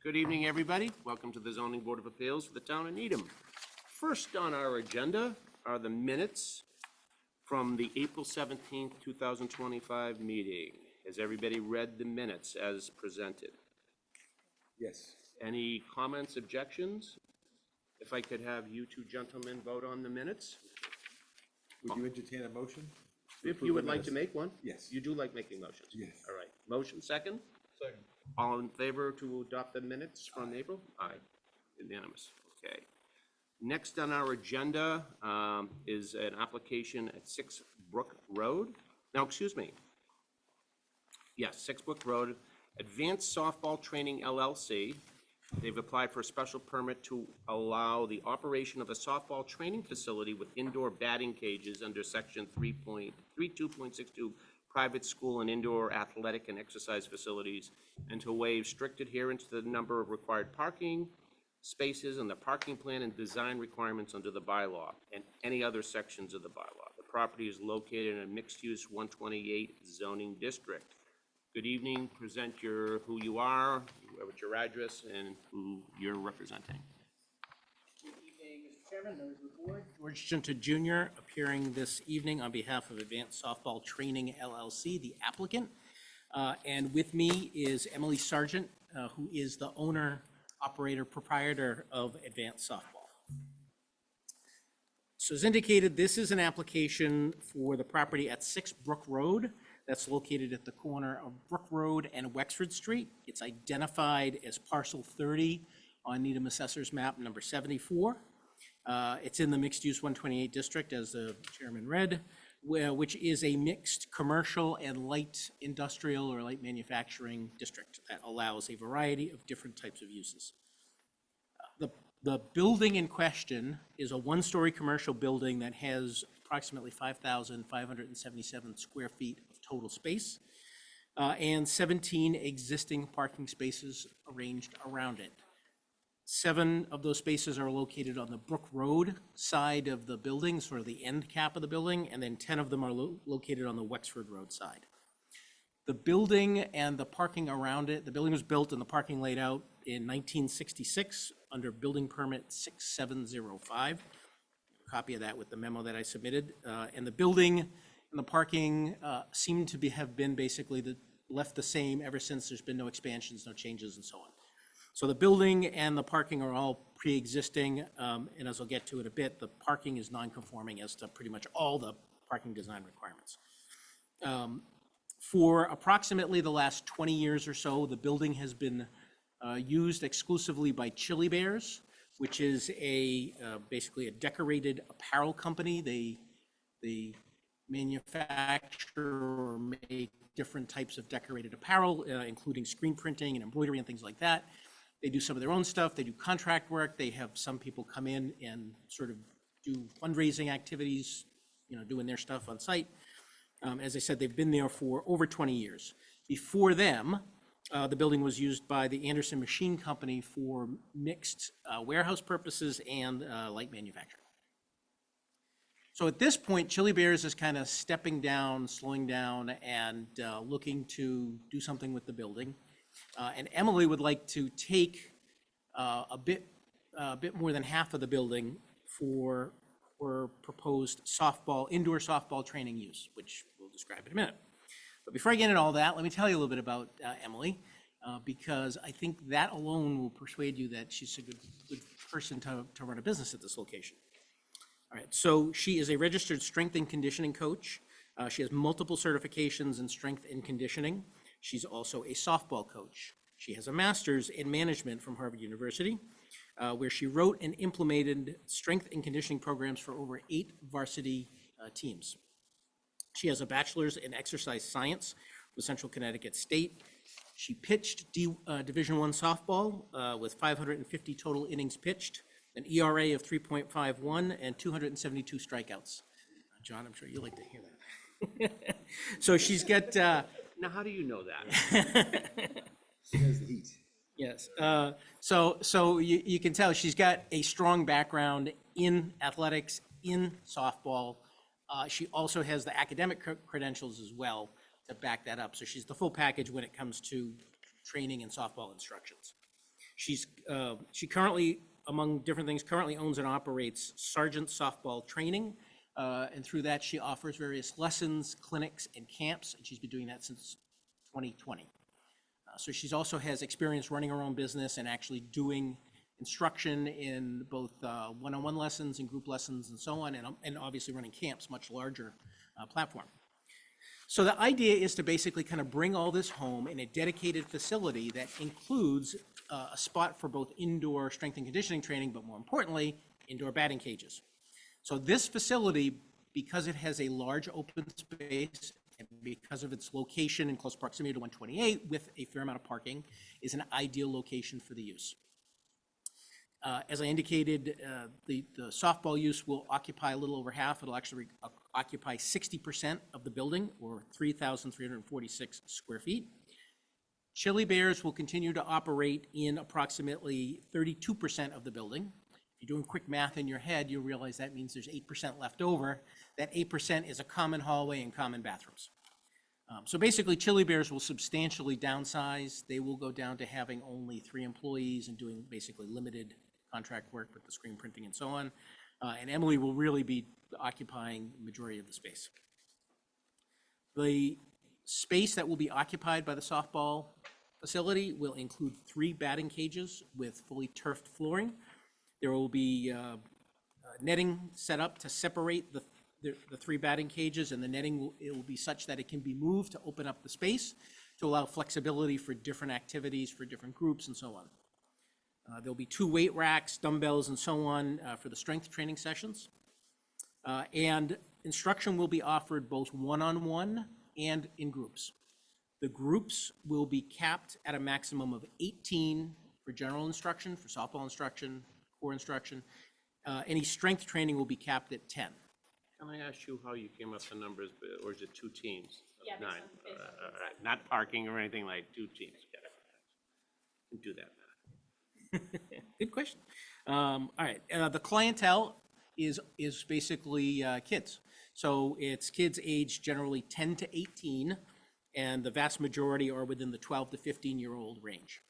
Good evening, everybody. Welcome to the Zoning Board of Appeals for the Town of Needham. First on our agenda are the minutes from the April 17th, 2025 meeting. Has everybody read the minutes as presented? Yes. Any comments, objections? If I could have you two gentlemen vote on the minutes? Would you entertain a motion? If you would like to make one? Yes. You do like making motions? Yes. All right. Motion second? Second. All in favor to adopt the minutes from April? Aye. Unanimous. Okay. Next on our agenda is an application at 6 Brook Road. Now, excuse me. Yes, 6 Brook Road, Advanced Softball Training LLC. They've applied for a special permit to allow the operation of a softball training facility with indoor batting cages under section 3.32.62, private school and indoor athletic and exercise facilities, and to waive strict adherence to the number of required parking spaces and the parking plan and design requirements under the bylaw and any other sections of the bylaw. The property is located in a mixed-use 128 zoning district. Good evening. Present who you are, what's your address, and who you're representing. Good evening, Mr. Chairman, members of the board. George Junta Jr. appearing this evening on behalf of Advanced Softball Training LLC, the applicant. And with me is Emily Sargent, who is the owner, operator, proprietor of Advanced Softball. So as indicated, this is an application for the property at 6 Brook Road. That's located at the corner of Brook Road and Wexford Street. It's identified as parcel 30 on Needham Assessor's map number 74. It's in the mixed-use 128 district, as the chairman read, which is a mixed commercial and light industrial or light manufacturing district that allows a variety of different types of uses. The building in question is a one-story commercial building that has approximately 5,577 square feet of total space and 17 existing parking spaces arranged around it. 7 of those spaces are located on the Brook Road side of the building, sort of the end cap of the building, and then 10 of them are located on the Wexford Road side. The building and the parking around it, the building was built and the parking laid out in 1966 under building permit 6705. Copy of that with the memo that I submitted. And the building and the parking seem to have been basically left the same ever since. There's been no expansions, no changes, and so on. So the building and the parking are all pre-existing, and as I'll get to in a bit, the parking is non-conforming as to pretty much all the parking design requirements. For approximately the last 20 years or so, the building has been used exclusively by Chili Bears, which is basically a decorated apparel company. They manufacture or make different types of decorated apparel, including screen printing and embroidery and things like that. They do some of their own stuff. They do contract work. They have some people come in and sort of do fundraising activities, doing their stuff on site. As I said, they've been there for over 20 years. Before them, the building was used by the Anderson Machine Company for mixed warehouse purposes and light manufacturing. So at this point, Chili Bears is kind of stepping down, slowing down, and looking to do something with the building. And Emily would like to take a bit more than half of the building for proposed indoor softball training use, which we'll describe in a minute. But before I get into all that, let me tell you a little bit about Emily, because I think that alone will persuade you that she's a good person to run a business at this location. All right, so she is a registered strength and conditioning coach. She has multiple certifications in strength and conditioning. She's also a softball coach. She has a master's in management from Harvard University, where she wrote and implemented strength and conditioning programs for over 8 varsity teams. She has a bachelor's in exercise science with Central Connecticut State. She pitched Division I softball with 550 total innings pitched, an ERA of 3.51, and 272 strikeouts. John, I'm sure you like to hear that. So she's got... Now, how do you know that? She has the heat. Yes. So you can tell she's got a strong background in athletics, in softball. She also has the academic credentials as well to back that up. So she's the full package when it comes to training and softball instructions. She currently, among different things, currently owns and operates Sergeant Softball Training. And through that, she offers various lessons, clinics, and camps, and she's been doing that since 2020. So she's also has experience running her own business and actually doing instruction in both one-on-one lessons and group lessons and so on, and obviously running camps, much larger platform. So the idea is to basically kind of bring all this home in a dedicated facility that includes a spot for both indoor strength and conditioning training, but more importantly, indoor batting cages. So this facility, because it has a large open space and because of its location in close proximity to 128 with a fair amount of parking, is an ideal location for the use. As I indicated, the softball use will occupy a little over half. It'll actually occupy 60% of the building, or 3,346 square feet. Chili Bears will continue to operate in approximately 32% of the building. If you're doing quick math in your head, you'll realize that means there's 8% left over. That 8% is a common hallway and common bathrooms. So basically, Chili Bears will substantially downsize. They will go down to having only 3 employees and doing basically limited contract work with the screen printing and so on. And Emily will really be occupying the majority of the space. The space that will be occupied by the softball facility will include 3 batting cages with fully turfed flooring. There will be netting set up to separate the 3 batting cages, and the netting will be such that it can be moved to open up the space to allow flexibility for different activities, for different groups, and so on. There'll be 2 weight racks, dumbbells, and so on for the strength training sessions. And instruction will be offered both one-on-one and in groups. The groups will be capped at a maximum of 18 for general instruction, for softball instruction, core instruction. Any strength training will be capped at 10. Can I ask you how you came up with the numbers, or is it 2 teams? of Yeah, based 9? on- based on All right, not parking or anything, like 2 teams. Got it. Can do that. Good question. All right, the clientele is basically kids. So it's kids aged generally 10 to 18, and the vast majority are within the 12 to 15-year-old range.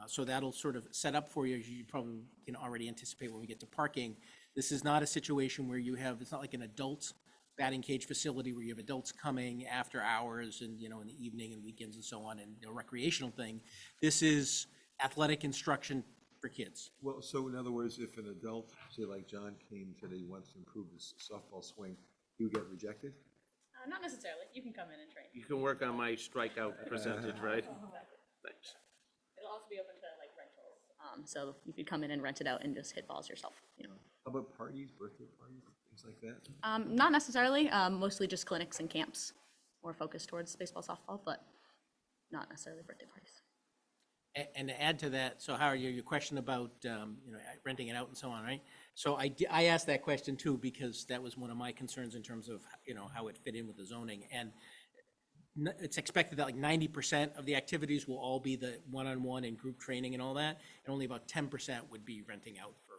So that'll sort of set up for you, as you probably can already anticipate when we get to parking. This is not a situation where you have, it's not like an adult batting cage facility where you have adults coming after hours and, in the evening and weekends and so on, and a recreational thing. This is athletic instruction for kids. Well, so in other words, if an adult, say like John, came said he wants to improve his softball swing, he would get rejected? Not necessarily. You can come in and train. You can work on my strikeout percentage, right? Thanks. It'll also be open to like rentals. So you could come in and rent it out and just hit balls yourself. How about parties, birthday parties, things like that? Not necessarily. Mostly just clinics and camps, more focused towards baseball, softball, but not necessarily birthday parties. And to add to that, so Howard, your question about, renting it out and so on, right? So I asked that question too, because that was one of my concerns in terms of, how it fit in with the zoning. And it's expected that like 90% of the activities will all be the one-on-one and group training and all that, and only about 10% would be renting out for,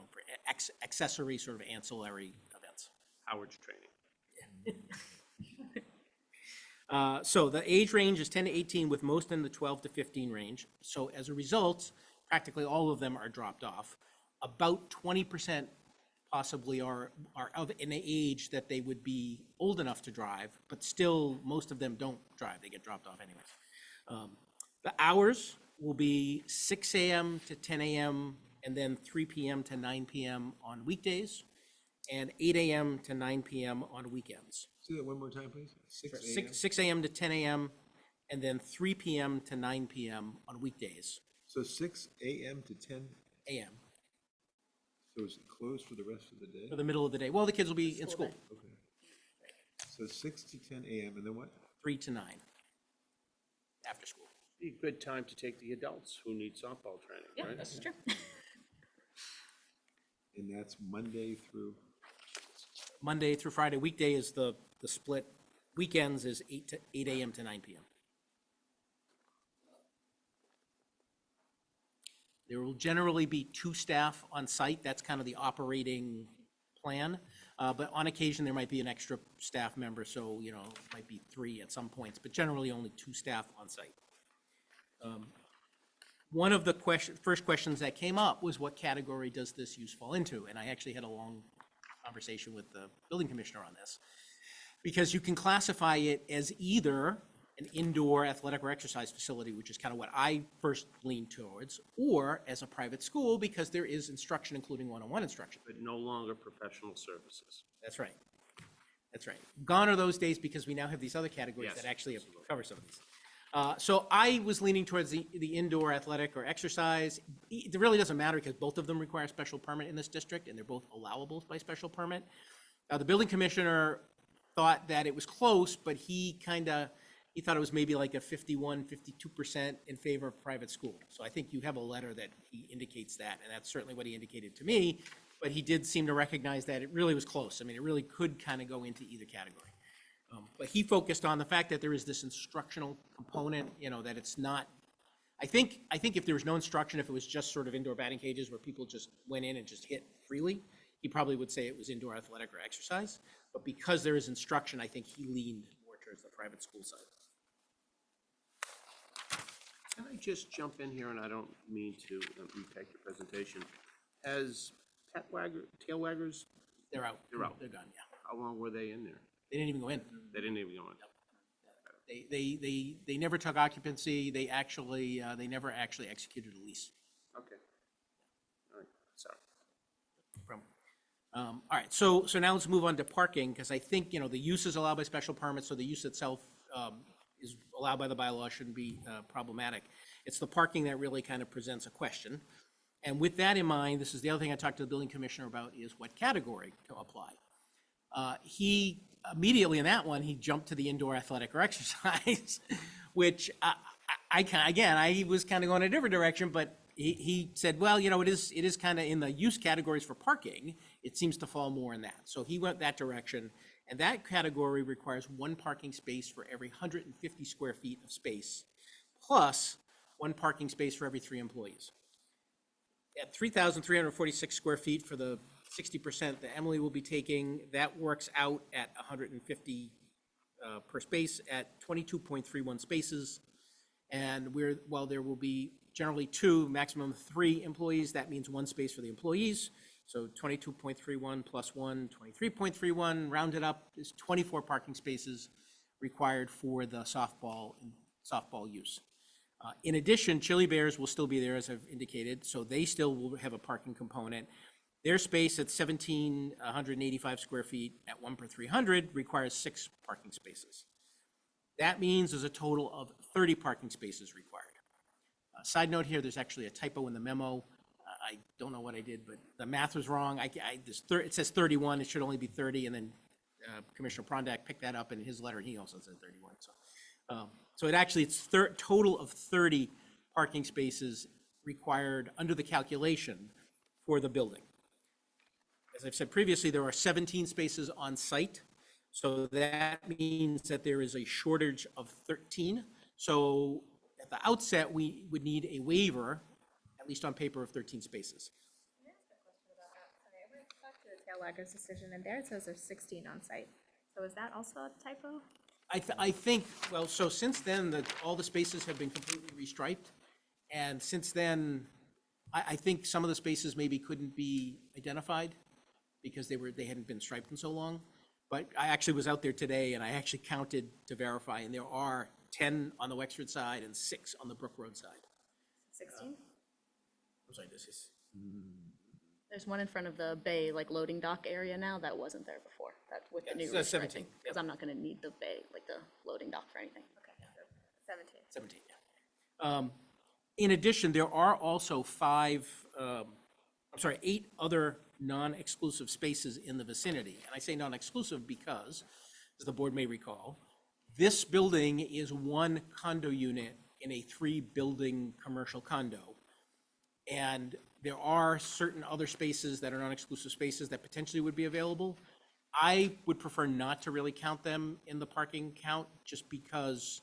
for accessory sort of ancillary events. Howard's training. So the age range is 10 to 18, with most in the 12 to 15 range. So as a result, practically all of them are dropped off. About 20% possibly are of an age that they would be old enough to drive, but still most of them don't drive. They get dropped off anyways. The hours will be 6 a.m. to 10 a.m. and then 3 p.m. to 9 p.m. on weekdays, and 8 a.m. to 9 p.m. on weekends. Say that one more time, please. 6 a.m.? 6 a.m. to 10 a.m. and then 3 p.m. to 9 p.m. on weekdays. So 6 a.m. to 10, A.m. so is it closed for the rest of the day? for the middle of the day. Well, the kids will be in school, day. Okay. So 6 to 10 a.m. and then what? 3 to 9 after school. Be a good time to take the adults who need softball training, Yeah, right? that's true. And that's Monday through, Monday through Friday. Weekday is the split. Weekends is 8 a.m. to 9 p.m. There will generally be 2 staff on site. That's kind of the operating plan. But on occasion, there might be an extra staff member, so, it might be 3 at some points, but generally only 2 staff on site. one of the first questions that came up was what category does this use fall into? And I actually had a long conversation with the building commissioner on this. Because you can classify it as either an indoor athletic or exercise facility, which is kind of what I first leaned towards, or as a private school, because there is instruction, including one-on-one instruction. But no longer professional services. That's right. That's right. Gone are those days because we now have these other categories Yes, that actually cover some of these. So I was leaning towards the indoor athletic or exercise. It really doesn't matter because both of them require special permit in this district, and they're both allowable by special permit. The building commissioner thought that it was close, but he thought it was maybe like a 51, 52% in favor of private school. So I think you have a letter that he indicates that, and that's certainly what he indicated to me. But he did seem to recognize that it really was close. I mean, it really could kind of go into either category. But he focused on the fact that there is this instructional component, that it's not, I think if there was no instruction, if it was just sort of indoor batting cages where people just went in and just hit freely, he probably would say it was indoor athletic or exercise. But because there is instruction, I think he leaned more towards the private school side. Can I just jump in here, and I don't mean to impact your presentation. As tail waggers, They're out. They're out. They're gone, yeah. how long were they in there? They didn't even go in. They didn't even go in. They never took occupancy. They never actually executed a lease. Okay. All right, sorry. All right, so now let's move on to parking, because I think, the use is allowed by special permits, so the use itself is allowed by the bylaw, shouldn't be problematic. It's the parking that really kind of presents a question. And with that in mind, this is the other thing I talked to the building commissioner about, is what category to apply. He immediately in that one, he jumped to the indoor athletic or exercise, which I was kind of going a different direction, but he said, well, it is kind of in the use categories for parking. It seems to fall more in that. So he went that direction, and that category requires one parking space for every 150 square feet of space, plus one parking space for every 3 employees. At 3,346 square feet for the 60% that Emily will be taking, that works out at 150 per space at 22.31 spaces. And while there will be generally 2, maximum 3 employees, that means 1 space for the employees. So 22.31 plus 1, 23.31, rounded up is 24 parking spaces required for the softball use. In addition, Chili Bears will still be there, as I've indicated, so they still will have a parking component. Their space at 1,785 square feet at 1 per 300 requires 6 parking spaces. That means there's a total of 30 parking spaces required. Side note here, there's actually a typo in the memo. I don't know what I did, but the math was wrong. It says 31, it should only be 30, and then Commissioner Prondak picked that up in his letter, and he also said 31. So it's total of 30 parking spaces required under the calculation for the building. As I've said previously, there are 17 spaces on site, so that means that there is a shortage of 13. So at the outset, we would need a waiver, at least on paper, of 13 spaces. Can I ask a question about that? Sorry, I went back to the tail waggers decision, and there it says there's 16 on site. So is that also a typo? I think, well, so since then, all the spaces have been completely restriped. And since then, I think some of the spaces maybe couldn't be identified because they hadn't been striped in so long. But I actually was out there today and I actually counted to verify, and there are 10 on the Wexford side and 6 on the Brook Road side. 16? I'm sorry, this is, There's one in front of the bay, like loading dock area now, that wasn't there before, that with the new. Yeah, it's 17, Because I'm not gonna need the bay, like the loading dock for anything. Okay, so 17. 17, yeah. In addition, there are also 8 other non-exclusive spaces in the vicinity. And I say non-exclusive because, as the board may recall, this building is 1 condo unit in a 3-building commercial condo. And there are certain other spaces that are non-exclusive spaces that potentially would be available. I would prefer not to really count them in the parking count, just because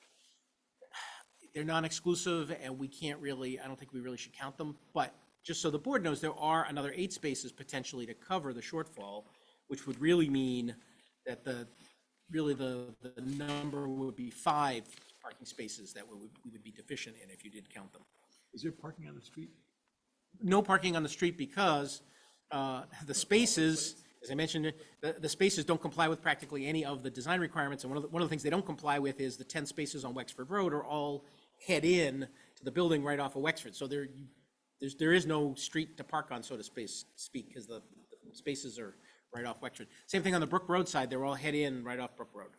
they're non-exclusive and I don't think we really should count them. But just so the board knows, there are another 8 spaces potentially to cover the shortfall, which would really mean that the number would be 5 parking spaces that we would be deficient in if you did count them. Is there parking on the street? No parking on the street because the spaces, as I mentioned, the spaces don't comply with practically any of the design requirements. And one of the things they don't comply with is the 10 spaces on Wexford Road are all head in to the building right off of Wexford. So there is no street to park on, so to speak, because the spaces are right off Wexford. Same thing on the Brook Road side, they're all head in right off Brook Road.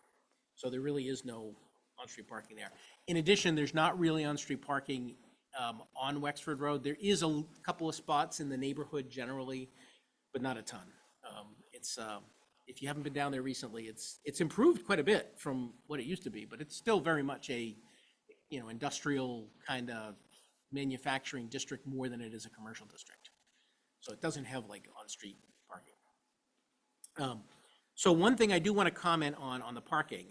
So there really is no on-street parking there. In addition, there's not really on-street parking on Wexford Road. There is a couple of spots in the neighborhood generally, but not a ton. If you haven't been down there recently, it's improved quite a bit from what it used to be, but it's still very much a, industrial kind of manufacturing district more than it is a commercial district. So it doesn't have like on-street parking. So one thing I do want to comment on the parking,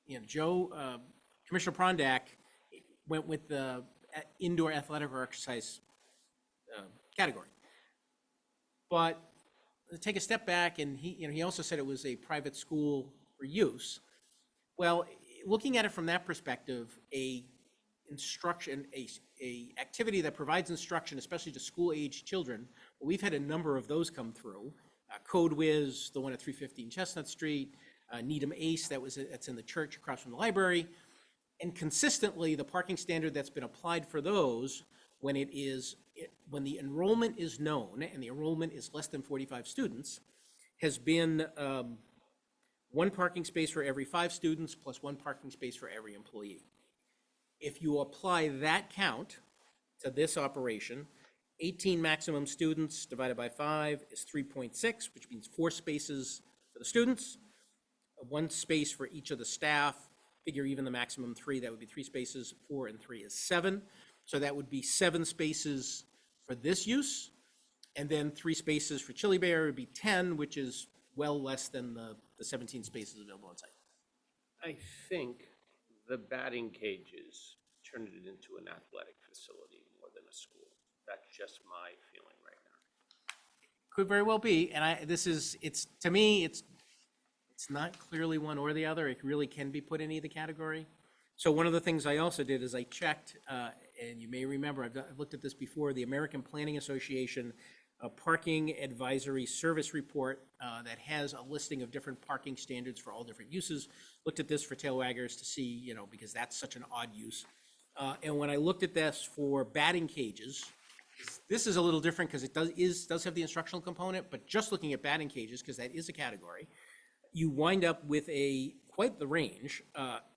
Commissioner Prondak went with the indoor athletic or exercise category. But take a step back, and he also said it was a private school for use. Well, looking at it from that perspective, a activity that provides instruction, especially to school-age children, we've had a number of those come through. Code Whiz, the one at 315 Chestnut Street, Needham Ace, that's in the church across from the library. And consistently, the parking standard that's been applied for those, when the enrollment is known and the enrollment is less than 45 students, has been 1 parking space for every 5 students plus 1 parking space for every employee. If you apply that count to this operation, 18 maximum students divided by 5 is 3.6, which means 4 spaces for the students, 1 space for each of the staff. Figure even the maximum 3, that would be 3 spaces. 4 and 3 is 7. So that would be 7 spaces for this use. And then 3 spaces for Chili Bear would be 10, which is well less than the 17 spaces available on site. I think the batting cages turned it into an athletic facility more than a school. That's just my feeling right now. Could very well be, and to me, it's not clearly one or the other. It really can be put in either category. So one of the things I also did is I checked, and you may remember, I've looked at this before, the American Planning Association Parking Advisory Service Report that has a listing of different parking standards for all different uses. Looked at this for tail waggers to see, because that's such an odd use. And when I looked at this for batting cages, this is a little different because it does have the instructional component, but just looking at batting cages, because that is a category, you wind up with quite the range,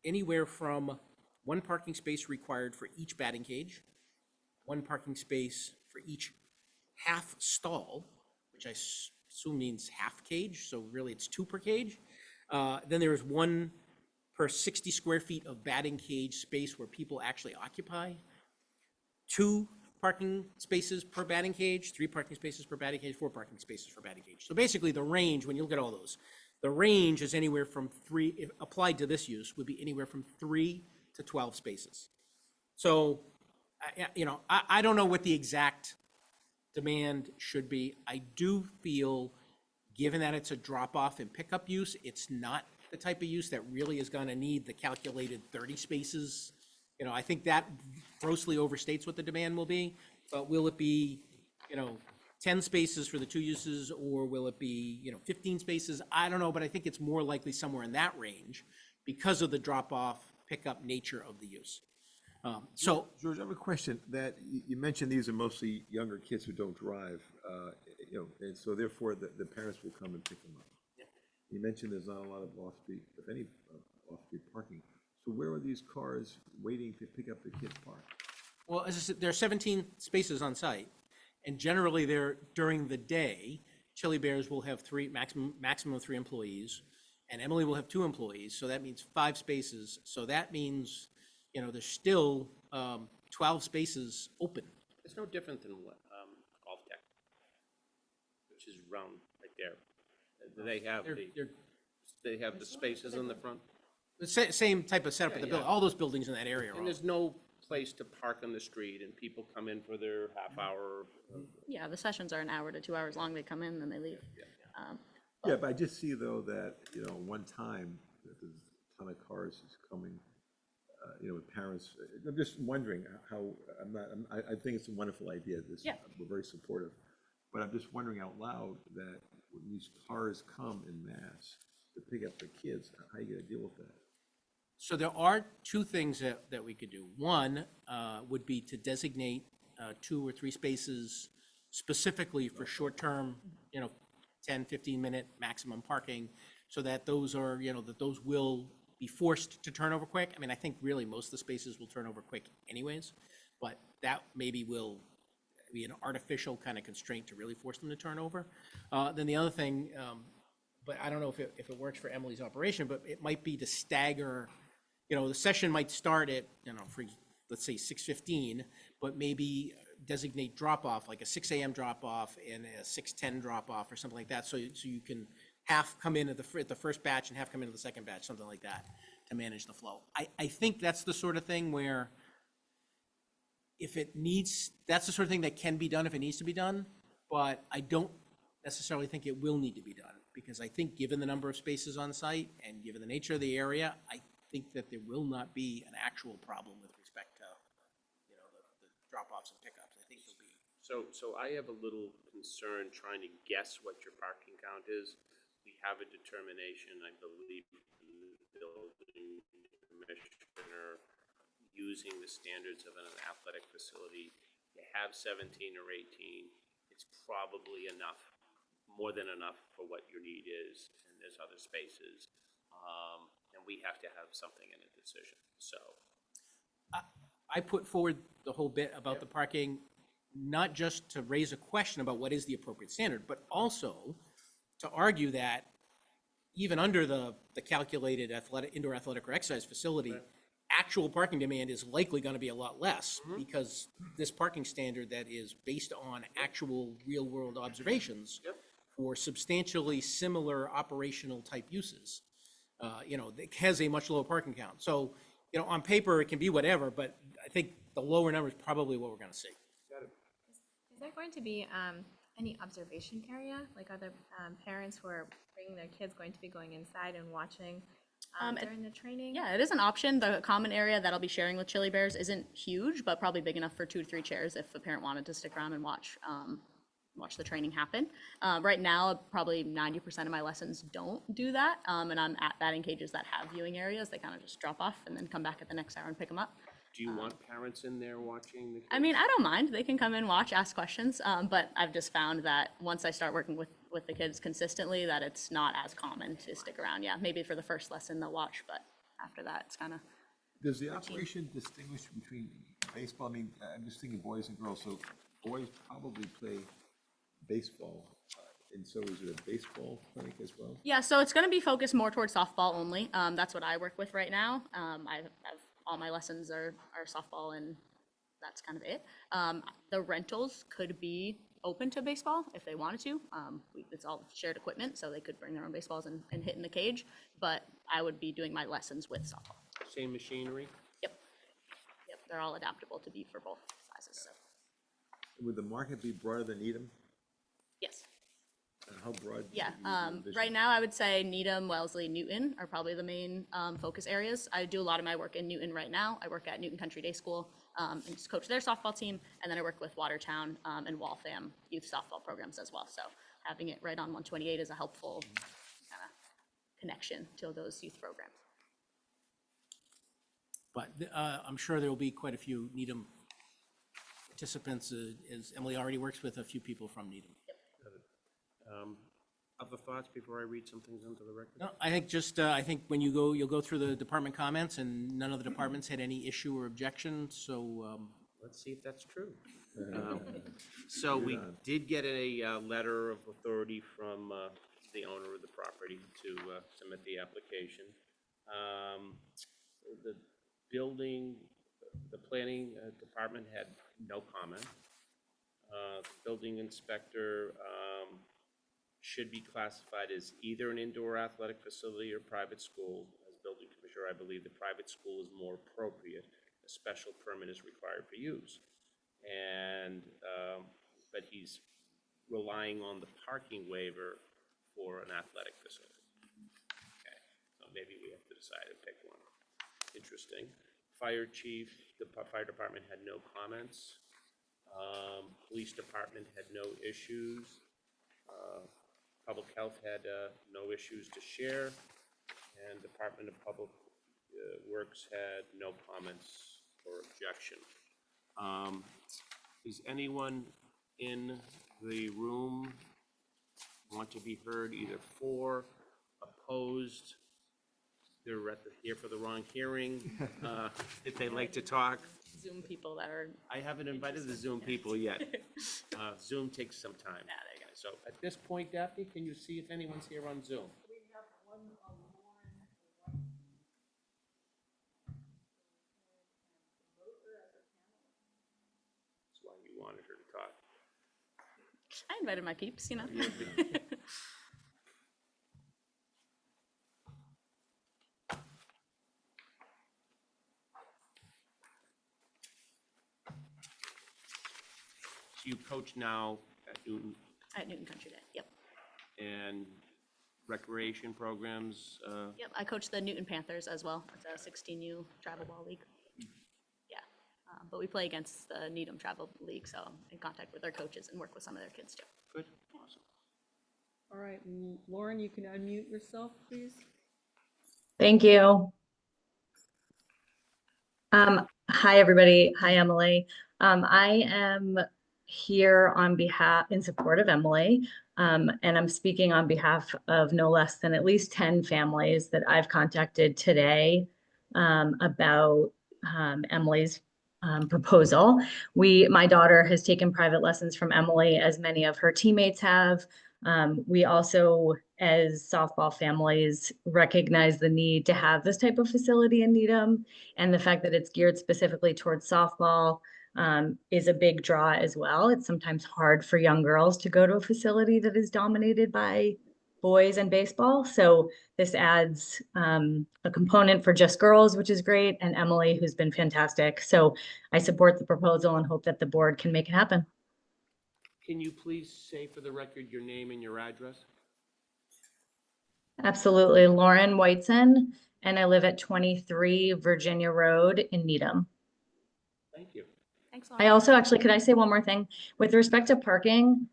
anywhere from 1 parking space required for each batting cage, 1 parking space for each half stall, which I assume means half cage, so really it's 2 per cage. Then there is 1 per 60 square feet of batting cage space where people actually occupy, 2 parking spaces per batting cage, 3 parking spaces per batting cage, 4 parking spaces per batting cage. So basically the range, when you look at all those, the range is anywhere from 3, if applied to this use, would be anywhere from 3 to 12 spaces. So, I don't know what the exact demand should be. I do feel, given that it's a drop-off and pickup use, it's not the type of use that really is gonna need the calculated 30 spaces. I think that grossly overstates what the demand will be, but will it be, 10 spaces for the 2 uses, or will it be, 15 spaces? I don't know, but I think it's more likely somewhere in that range because of the drop-off pickup nature of the use. So, George, I have a question that you mentioned these are mostly younger kids who don't drive, and so therefore the parents will come and pick them up. Yeah. You mentioned there's not a lot of off-street, if any, off-street parking. So where are these cars waiting to pick up the kids parked? well, as I said, there are 17 spaces on site, and generally during the day, Chili Bears will have maximum of 3 employees, and Emily will have 2 employees, so that means 5 spaces. So that means, there's still 12 spaces open. It's no different than Golf Tech, which is round right there. Do they have they have the spaces in the front? The same type of setup at the building, all those buildings in that area are And all. there's no place to park on the street, and people come in for their half hour. Yeah, the sessions are an hour to 2 hours long. They come in, then they leave. Yeah, but I just see though that, one time, that there's a ton of cars is coming with parents. I'm just wondering how, I think it's a wonderful idea. Yeah. We're very supportive. But I'm just wondering out loud that when these cars come in mass to pick up the kids, how are you gonna deal with that? So there are two things that we could do. One would be to designate 2 or 3 spaces specifically for short-term, 10, 15-minute maximum parking, so that those are, that those will be forced to turn over quick. I mean, I think really most of the spaces will turn over quick anyways, but that maybe will be an artificial kind of constraint to really force them to turn over. Then the other thing, but I don't know if it works for Emily's operation, but it might be to stagger, the session might start at, for, let's say 6:15, but maybe designate drop-off, like a 6 a.m. drop-off and a 6:10 drop-off or something like that, so you can half come in at the first batch and half come into the second batch, something like that, to manage the flow. I think that's the sort of thing where that's the sort of thing that can be done if it needs to be done, but I don't necessarily think it will need to be done, because I think given the number of spaces on site and given the nature of the area, I think that there will not be an actual problem with respect to, the drop-offs and pickups. I think there'll be. So I have a little concern trying to guess what your parking count is. We have a determination, I believe, from the building commissioner, using the standards of an athletic facility. You have 17 or 18, it's probably enough, more than enough for what your need is, and there's other spaces. And we have to have something in a decision, so. I put forward the whole bit about the parking, not just to raise a question about what is the appropriate standard, but also to argue that even under the calculated indoor athletic or exercise facility, actual parking demand is likely going to be a lot less, because this parking standard that is based on actual real-world observations for substantially similar operational type uses, it has a much lower parking count. So, on paper, it can be whatever, but I think the lower number is probably what we're going to see. Is there going to be any observation area? Like, are the parents who are bringing their kids going to be going inside and watching during the training? Yeah, it is an option. The common area that I'll be sharing with Chili Bears isn't huge, but probably big enough for 2 to 3 chairs if a parent wanted to stick around and watch the training happen. Right now, probably 90% of my lessons don't do that, and I'm at batting cages that have viewing areas. They kind of just drop off and then come back at the next hour and pick them up. Do you want parents in there watching the kids? I mean, I don't mind. They can come in, watch, ask questions, but I've just found that once I start working with the kids consistently, that it's not as common to stick around. Yeah, maybe for the first lesson they'll watch, but after that, it's kind of. Does the operation distinguish between baseball? I mean, I'm just thinking boys and girls, so boys probably play baseball, and so is it a baseball clinic as well? Yeah, so it's going to be focused more towards softball only. That's what I work with right now. I have all my lessons are softball, and that's kind of it. The rentals could be open to baseball if they wanted to. It's all shared equipment, so they could bring their own baseballs and hit in the cage, but I would be doing my lessons with softball. Same machinery? Yep, they're all adaptable to be for both sizes, so, Would the market be broader than Needham? yes. And how broad? Yeah, do you envision? right now I would say Needham, Wellesley, Newton are probably the main focus areas. I do a lot of my work in Newton right now. I work at Newton Country Day School and just coach their softball team, and then I work with Watertown and Waltham youth softball programs as well. So having it right on 128 is a helpful kind of connection to those youth programs. But I'm sure there will be quite a few Needham participants, as Emily already works with a few people from Needham. Other thoughts before I read some things into the record? No, I think I think when you'll go through the department comments, and none of the departments had any issue or objection, so, Let's see if that's true. So we did get a letter of authority from the owner of the property to submit the application. The planning department had no comment. Building inspector should be classified as either an indoor athletic facility or private school. As building commissioner, I believe the private school is more appropriate. A special permit is required for use. And, but he's relying on the parking waiver for an athletic facility. Okay, so maybe we have to decide to pick one. Interesting. Fire chief, the fire department had no comments. Police department had no issues. Public health had no issues to share. And Department of Public Works had no comments or objection. Is anyone in the room want to be heard either for, opposed? They're here for the wrong hearing. If they'd like to talk, Zoom people that are, I haven't invited the Zoom people yet. Zoom takes some time. yeah, there you go. So at this point, Daphne, can you see if anyone's here on Zoom? That's why you wanted her to talk. I invited my peeps, you know. So you coach now at Newton, At Newton Country Day, yep. and recreation programs, Yep, I coach the Newton Panthers as well. It's a 16U travel ball league. Yeah, but we play against the Needham Travel League, so I'm in contact with their coaches and work with some of their kids too. good, awesome. All right, Lauren, you can unmute yourself, please. Thank you. Hi, everybody. Hi, Emily. I am here on behalf, in support of Emily, and I'm speaking on behalf of no less than at least 10 families that I've contacted today about Emily's proposal. My daughter has taken private lessons from Emily, as many of her teammates have. We also, as softball families, recognize the need to have this type of facility in Needham, and the fact that it's geared specifically towards softball is a big draw as well. It's sometimes hard for young girls to go to a facility that is dominated by boys and baseball. So this adds a component for just girls, which is great, and Emily, who's been fantastic. So I support the proposal and hope that the board can make it happen. Can you please say for the record your name and your address? Absolutely. Lauren Whiteson, and I live at 23 Virginia Road in Needham. Thank you. Thanks, I Lauren. also actually, could I say one more thing? With respect to parking,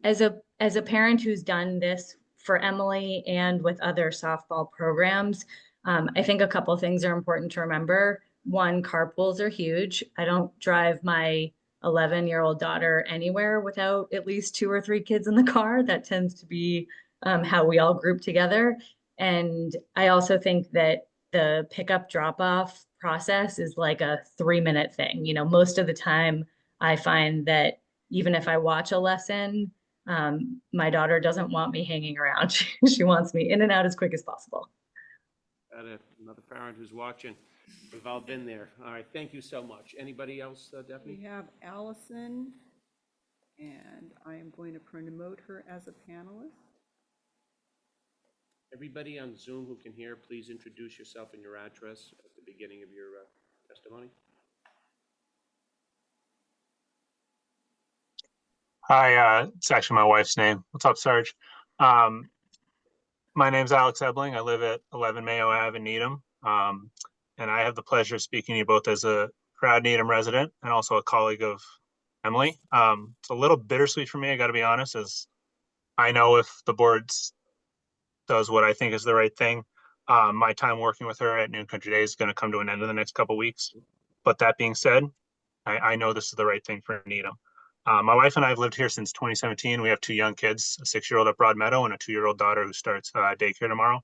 as a parent who's done this for Emily and with other softball programs, I think a couple of things are important to remember. One, carpools are huge. I don't drive my 11-year-old daughter anywhere without at least 2 or 3 kids in the car. That tends to be how we all group together. And I also think that the pickup drop-off process is like a 3-minute thing. You know, most of the time I find that even if I watch a lesson, my daughter doesn't want me hanging around. She wants me in and out as quick as possible. Got another parent who's watching. We've all been there. All right, thank you so much. Anybody else, We Daphne? have Allison, and I am going to promote her as a panelist. Everybody on Zoom who can hear, please introduce yourself and your address at the beginning of your testimony. Hi, it's actually my wife's name. What's up, Sarge? My name's Alex Ebling. I live at 11 Mayo Ave in Needham. And I have the pleasure of speaking to you both as a proud Needham resident and also a colleague of Emily. It's a little bittersweet for me, I gotta be honest, as I know if the board does what I think is the right thing, my time working with her at Newton Country Day is gonna come to an end in the next couple weeks. But that being said, I know this is the right thing for Needham. My wife and I have lived here since 2017. We have 2 young kids, a 6-year-old at Broad Meadow and a 2-year-old daughter who starts daycare tomorrow.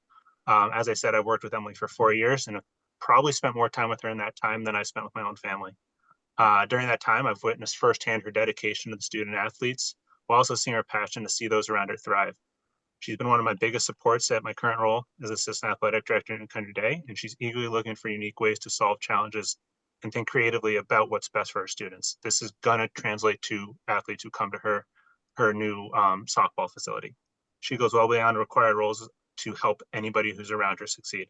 As I said, I've worked with Emily for 4 years and have probably spent more time with her in that time than I spent with my own family. During that time, I've witnessed firsthand her dedication to the student athletes, while also seeing her passion to see those around her thrive. She's been one of my biggest supports at my current role as assistant athletic director in Country Day, and she's eagerly looking for unique ways to solve challenges and think creatively about what's best for her students. This is gonna translate to athletes who come to her new softball facility. She goes well beyond required roles to help anybody who's around her succeed.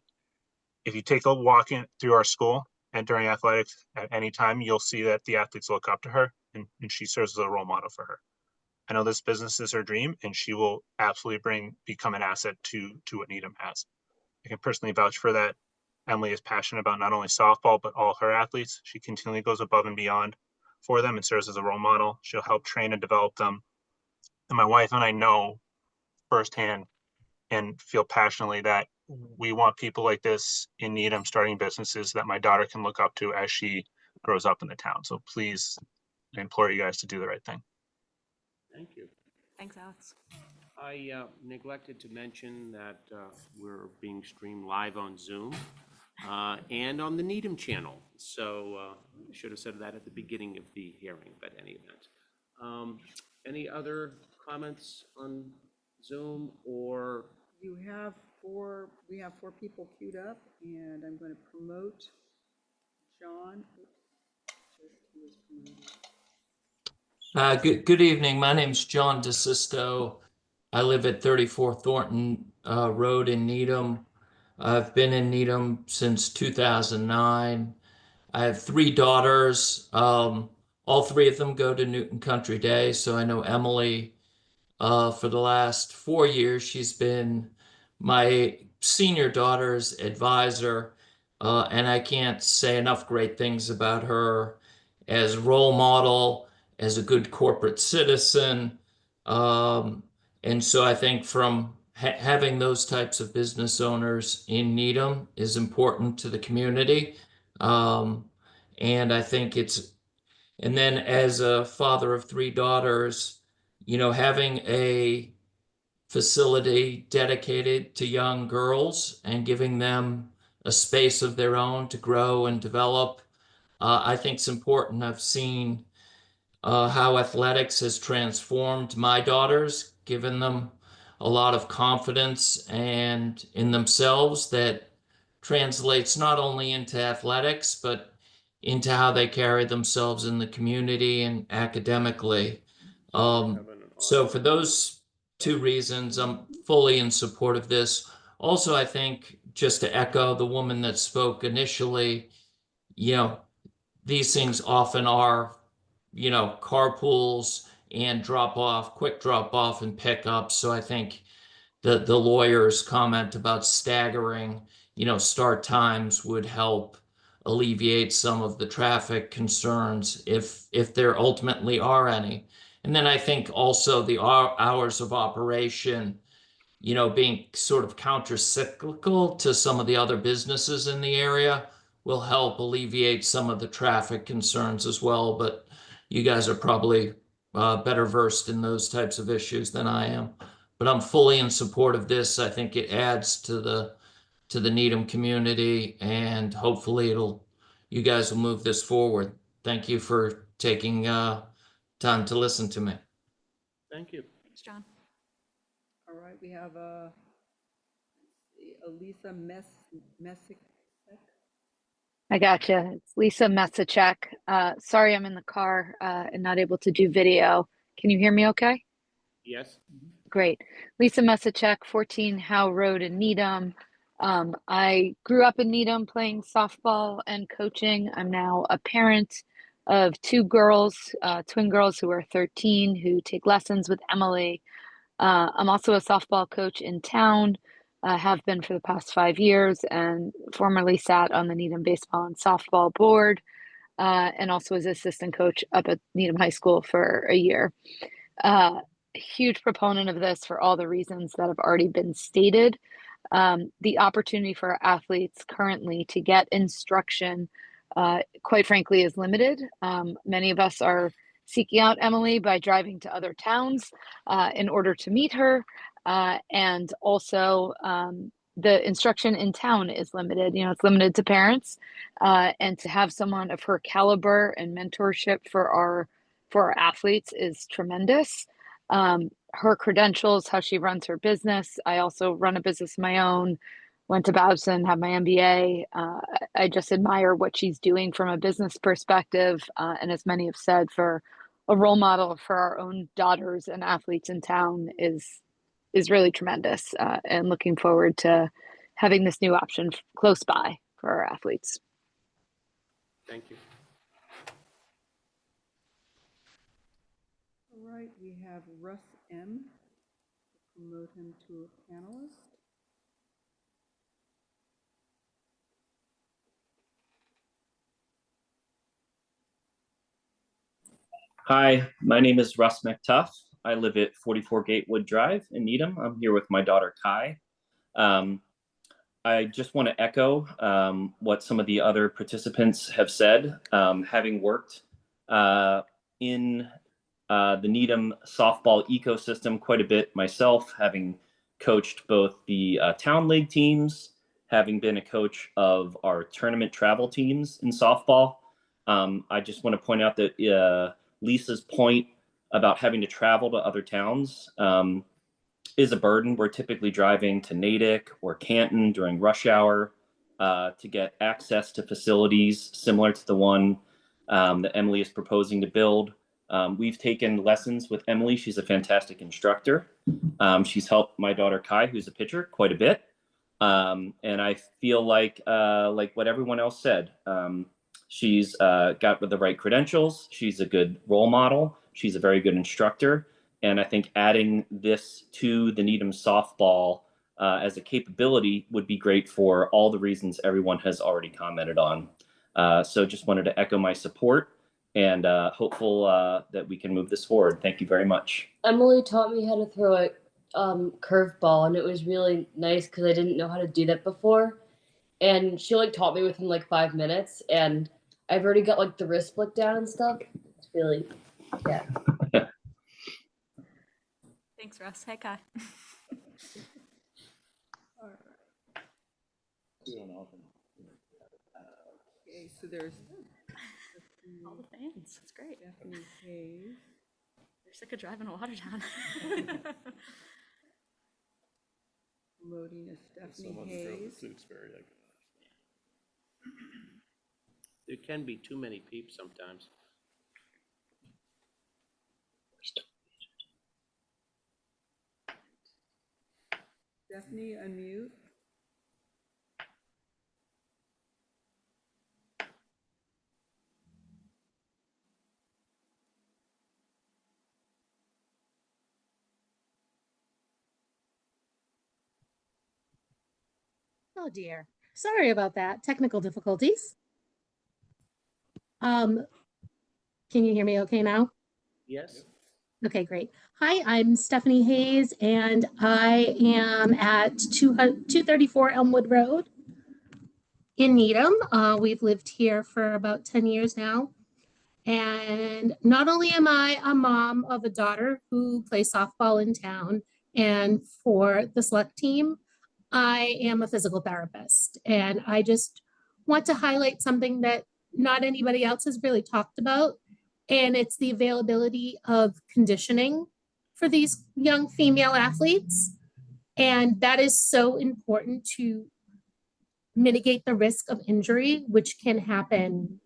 If you take a walk in through our school and during athletics at any time, you'll see that the athletes look up to her and she serves as a role model for her. I know this business is her dream and she will absolutely become an asset to what Needham has. I can personally vouch for that. Emily is passionate about not only softball, but all her athletes. She continually goes above and beyond for them and serves as a role model. She'll help train and develop them. And my wife and I know firsthand and feel passionately that we want people like this in Needham starting businesses that my daughter can look up to as she grows up in the town. So please, I implore you guys to do the right thing. Thank you. Thanks, Alex. I neglected to mention that we're being streamed live on Zoom and on the Needham channel. So I should have said that at the beginning of the hearing, but any event. Any other comments on Zoom or? We have four people queued up, and I'm going to promote John. He was promoted. Good evening. My name's John DeSisto. I live at 34 Thornton Road in Needham. I've been in Needham since 2009. I have 3 daughters. All 3 of them go to Newton Country Day. So I know Emily for the last 4 years. She's been my senior daughter's advisor. And I can't say enough great things about her as role model, as a good corporate citizen. And so I think from having those types of business owners in Needham is important to the community. And I think and then as a father of 3 daughters, having a facility dedicated to young girls and giving them a space of their own to grow and develop, I think it's important. I've seen how athletics has transformed my daughters, given them a lot of confidence and in themselves that translates not only into athletics, but into how they carry themselves in the community and academically. So for those 2 reasons, I'm fully in support of this. Also, I think, just to echo the woman that spoke initially, these things often are, carpools and quick drop off and pick up. So I think the lawyer's comment about staggering, start times would help alleviate some of the traffic concerns if there ultimately are any. And then I think also the hours of operation, being sort of counter-cyclical to some of the other businesses in the area will help alleviate some of the traffic concerns as well. But you guys are probably better versed in those types of issues than I am. But I'm fully in support of this. I think it adds to the Needham community, and hopefully you guys will move this forward. Thank you for taking time to listen to me. Thank you. Thanks, John. All right, we have Elisa Messick. I gotcha. It's Lisa Mesachek. Sorry, I'm in the car and not able to do video. Can you hear me okay? Yes. Great. Lisa Mesachek, 14 Howe Road in Needham. I grew up in Needham playing softball and coaching. I'm now a parent of 2 girls, twin girls who are 13, who take lessons with Emily. I'm also a softball coach in town. Have been for the past 5 years, and formerly sat on the Needham baseball and softball board, and also was assistant coach up at Needham High School for a year. Huge proponent of this for all the reasons that have already been stated. The opportunity for our athletes currently to get instruction, quite frankly, is limited. Many of us are seeking out Emily by driving to other towns in order to meet her. And also the instruction in town is limited. It's limited to parents, and to have someone of her caliber and mentorship for our athletes is tremendous. Her credentials, how she runs her business. I also run a business of my own, went to Babson, have my MBA. I just admire what she's doing from a business perspective. And as many have said, for a role model for our own daughters and athletes in town is really tremendous, and looking forward to having this new option close by for our athletes. Thank you. All right, we have Russ M. Promote him to a panelist. Hi, my name is Russ McTuff. I live at 44 Gatewood Drive in Needham. I'm here with my daughter Kai. Um, I just want to echo what some of the other participants have said. Having worked in the Needham softball ecosystem quite a bit myself, having coached both the town league teams, having been a coach of our tournament travel teams in softball. I just want to point out that Lisa's point about having to travel to other towns is a burden. We're typically driving to Natick or Canton during rush hour to get access to facilities similar to the one that Emily is proposing to build. We've taken lessons with Emily. She's a fantastic instructor. She's helped my daughter Kai, who's a pitcher, quite a bit. And I feel like what everyone else said, she's got the right credentials. She's a good role model. She's a very good instructor. And I think adding this to the Needham softball as a capability would be great for all the reasons everyone has already commented on. So just wanted to echo my support and hopeful that we can move this forward. Thank you very much. Emily taught me how to throw a curveball, and it was really nice because I didn't know how to do that before. And she taught me within 5 minutes, and I've already got the wrist flick down and stuff. It's really, yeah. Thanks, Russ. Hey, Kai. Okay, so there's All the fans, that's great. Stephanie Hayes. They're sick of driving to Watertown. Promoting a Stephanie Hayes. There can be too many peeps sometimes. Stephanie, unmute. Oh dear. Sorry about that. Technical difficulties. Can you hear me okay now? Yes? Okay, great. Hi, I'm Stephanie Hayes, and I am at 234 Elmwood Road in Needham. We've lived here for about 10 years now. And not only am I a mom of a daughter who plays softball in town and for the select team, I am a physical therapist. And I just want to highlight something that not anybody else has really talked about. And it's the availability of conditioning for these young female athletes. And that is so important to mitigate the risk of injury, which can happen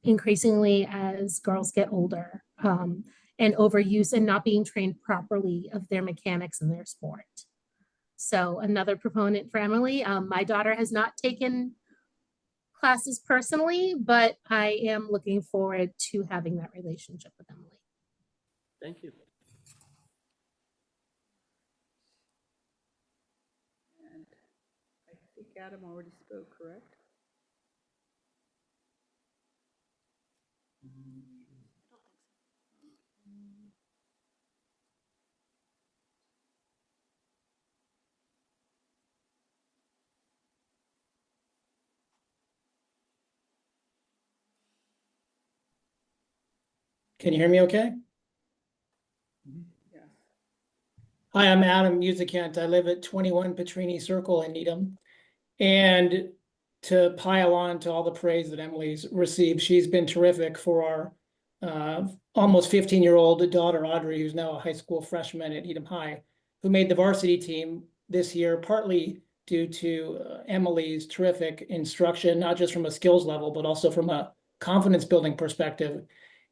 increasingly as girls get older, and overuse and not being trained properly of their mechanics in their sport. So another proponent for Emily. My daughter has not taken classes personally, but I am looking forward to having that relationship with Emily. Thank you. And I think Adam already spoke, correct? Can you hear me okay? Yes. Hi, I'm Adam Musicant. I live at 21 Petrini Circle in Needham. And to pile on to all the praise that Emily's received, she's been terrific for our almost 15-year-old daughter, Audrey, who's now a high school freshman at Needham High, who made the varsity team this year, partly due to Emily's terrific instruction, not just from a skills level, but also from a confidence building perspective.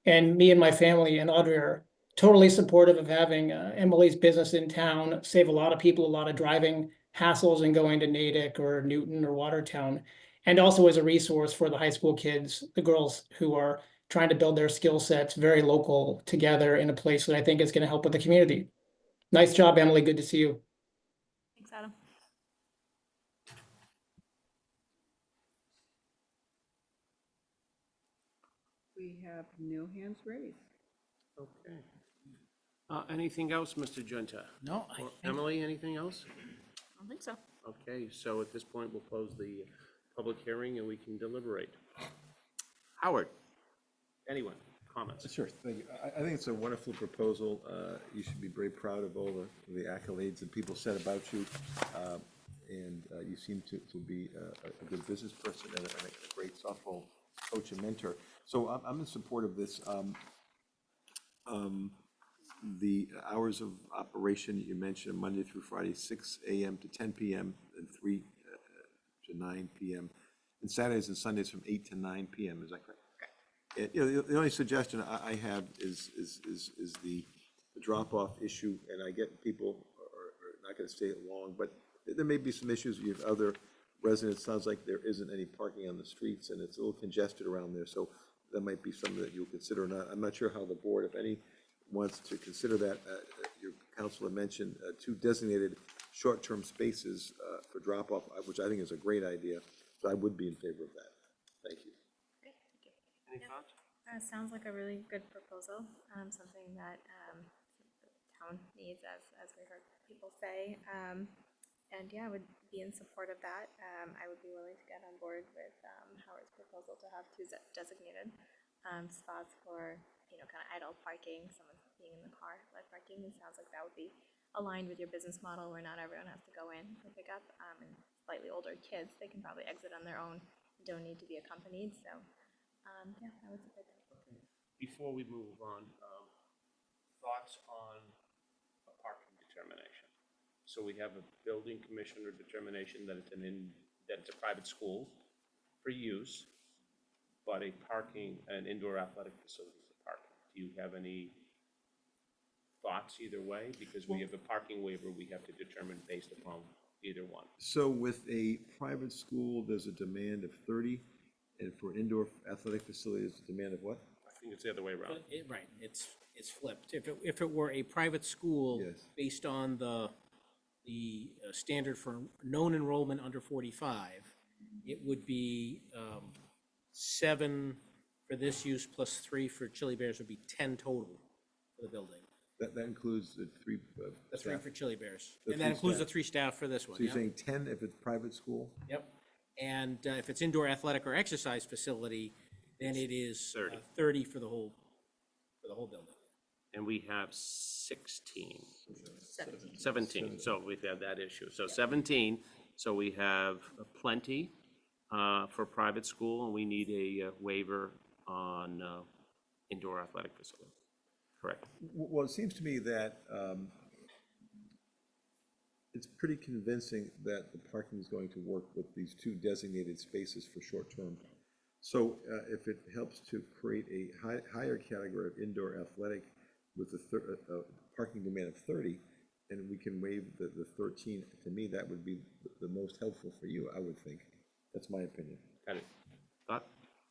And me and my family and Audrey are totally supportive of having Emily's business in town, save a lot of people a lot of driving hassles and going to Natick or Newton or Watertown, and also as a resource for the high school kids, the girls who are trying to build their skill sets very local together in a place that I think is going to help with the community. Nice job, Emily. Good to see you. Thanks, Adam. We we have no hands raised. Okay. Anything else, Mr. Junta? No, Or Emily, anything else? I don't think so. Okay, so at this point, we'll close the public hearing and we can deliberate. Howard, anyone, comments? Sure, thank you. I think it's a wonderful proposal. You should be very proud of all the accolades that people said about you. And you seem to be a good business person and a great softball coach and mentor. So I'm in support of this. The hours of operation you mentioned, Monday through Friday, 6 a.m. to 10 p.m. and 3 to 9 p.m. And Saturdays and Sundays from 8 to 9 p.m. Is that correct? And, you know, the only suggestion I have is the drop-off issue, and I get people are not going to stay long, but there may be some issues. You have other residents. Sounds like there isn't any parking on the streets, and it's a little congested around there. So that might be something that you'll consider or not. I'm not sure how the board, if any, wants to consider that. Your counselor mentioned 2 designated short-term spaces for drop-off, which I think is a great idea. So I would be in favor of that. Thank you. Any thoughts? Sounds like a really good proposal, something that the town needs, as we heard people say. And yeah, I would be in support of that. I would be willing to get on board with Howard's proposal to have 2 designated spots for, you know, kind of idle parking, someone being in the car, live parking. It sounds like that would be aligned with your business model where not everyone has to go in for pickup. And slightly older kids, they can probably exit on their own, don't need to be accompanied. So yeah, that would support that. Before we move on, thoughts on a parking determination? So we have a building commissioner determination that it's that it's a private school for use, but an indoor athletic facility for parking. Do you have any thoughts either way? Because we have a parking waiver we have to determine based upon either one. So with a private school, there's a demand of 30, and for indoor athletic facilities, a demand of what? I think it's the other way around. Right, it's flipped. If it were a private school, Yes. based on the standard for known enrollment under 45, it would be 7 for this use plus 3 for Chili Bears would be 10 total for the building. That includes the 3 The 3 staff. for Chili Bears. The And that 3 includes the staff. 3 staff for this one. So you're yeah. saying 10 if it's private school? Yep. And if it's indoor athletic or exercise facility, then it is 30. 30 for the whole building. And we have 16. 17, so we've had that issue. So 17, so we have plenty for private school, and we need a waiver on indoor athletic facility. Correct. Well, it seems to me that it's pretty convincing that the parking is going to work with these 2 designated spaces for short-term. So if it helps to create a higher category of indoor athletic with a parking demand of 30, and we can waive the 13, to me, that would be the most helpful for you, I would think. That's my opinion. Got it. Thought?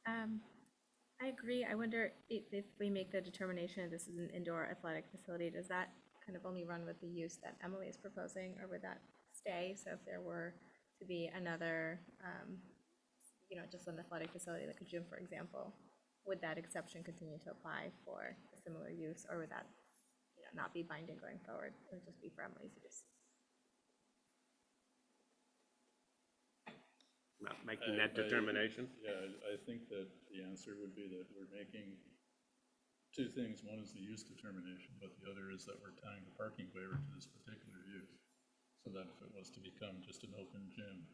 I agree. I wonder if we make the determination this is an indoor athletic facility, does that kind of only run with the use that Emily is proposing, or would that stay? So if there were to be another, you know, just an athletic facility like a gym, for example, would that exception continue to apply for a similar use, or would that, you know, not be binding going forward? It would just be for Emily's use. Not making that determination? Yeah, I think that the answer would be that we're making 2 things. One is the use determination, but the other is that we're tying the parking waiver to this particular use. So that if it was to become just an open gym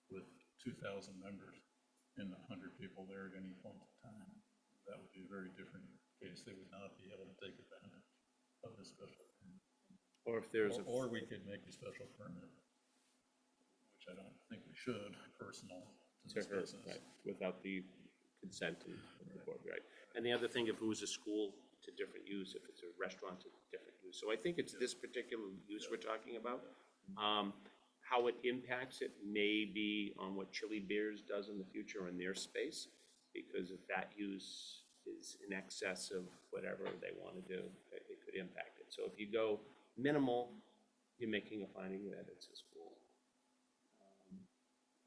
with 2,000 members and 100 people there at any point in time, that would be a very different case. They would not be able to take advantage of this special permit. Or if there's Or we could make a special permit, which I don't think we should, personal to this her, business. right, without the consent of the board, right? And the other thing, if it was a school, it's a different use. If it's a restaurant, it's a different use. So I think it's this particular use we're talking about. How it impacts it may be on what Chili Bears does in the future in their space, because if that use is in excess of whatever they want to do, it could impact it. So if you go minimal, you're making a finding that it's a school.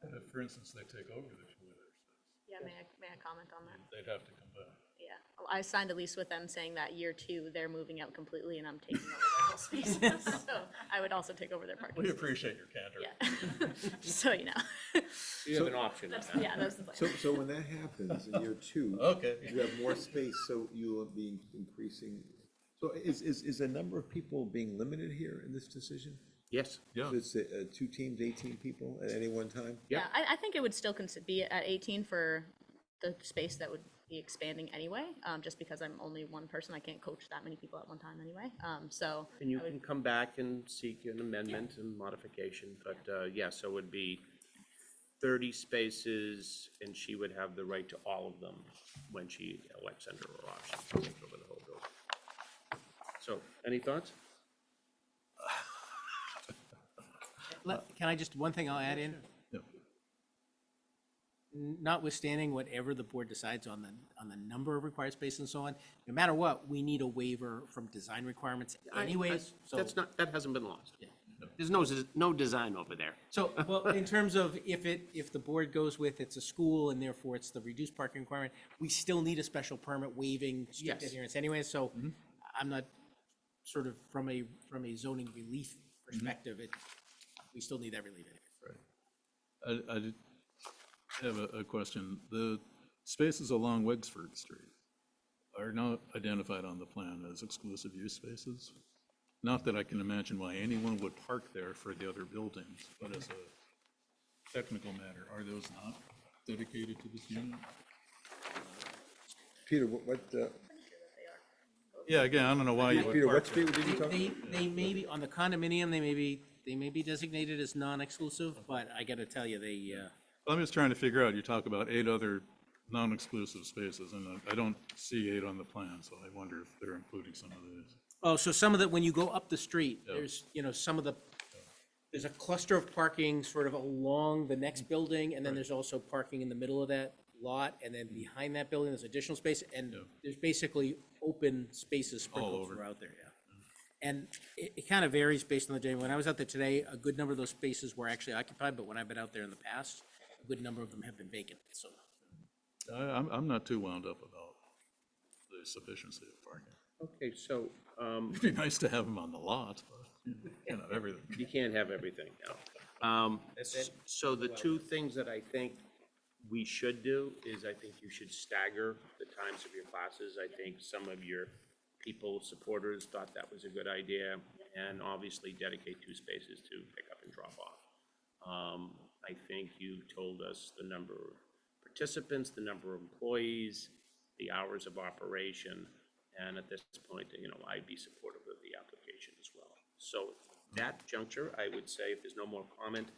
If, for instance, they take over the Chili Bear space, Yeah, may I comment on that? they'd have to come back. Yeah. I signed a lease with them saying that year 2, they're moving out completely and I'm taking over their whole spaces. So I would also take over their parking. We spaces. appreciate your candor. Yeah. Just so you know. You have an option. That's, on that. yeah, that's the plan. So when that happens in year 2. Okay. You have more space, so you will be increasing. So is a number of people being limited here in this decision? Yes. Yeah. So it's 2 teams, 18 people at any one time? Yeah. Yeah, I think it would still be at 18 for the space that would be expanding anyway, just because I'm only one person. I can't coach that many people at one time anyway. So And you I would- can come back and seek an amendment and modification, but yeah, so it would be 30 spaces, and she would have the right to all of them when she elects under her option to take over the whole building. So, any thoughts? Can I just, one thing I'll add in? Yeah. Notwithstanding whatever the board decides on the number of required spaces and so on, no matter what, we need a waiver from design requirements anyways, so. That's not, that hasn't been lost. Yeah. There's no design over there. So, well, in terms of if the board goes with it's a school and therefore it's the reduced parking requirement, we still need a special permit waiving strict Yes. adherence anyway, so I'm not, sort of, from a zoning relief perspective, we still need that relief anyway. I did have a question. The spaces along Wexford Street are not identified on the plan as exclusive use spaces. Not that I can imagine why anyone would park there for the other buildings, but as a technical matter, are those not dedicated to this unit? Peter, what, Yeah, again, I don't know why you would Peter, park what street did you talk about? They may be, on the condominium, they may be designated as non-exclusive, but I gotta tell you, I'm just trying to figure out, you talk about 8 other non-exclusive spaces, and I don't see 8 on the plan, so I wonder if they're including some of these. oh, so some of the, when you go up the street, Yeah. there's, some of the, there's a cluster of parking sort of along the next building, and then there's also parking in the middle of that lot, and then behind that building, there's additional space, and Yeah. there's basically open spaces sprinkled over. throughout there, yeah. And it kind of varies based on the day. When I was out there today, a good number of those spaces were actually occupied, but when I've been out there in the past, a good number of them have been vacant, so. I'm not too wound up about the sufficiency of parking. Okay, so, It'd be nice to have them on the lot, but you can't have everything. you can't have everything, no. So the two things that I think we should do is I think you should stagger the times of your classes. I think some of your people, supporters, thought that was a good idea, and obviously dedicate 2 spaces to pick up and drop off. I think you told us the number of participants, the number of employees, the hours of operation, and at this point, I'd be supportive of the application as well. So that juncture, I would say, if there's no more comment,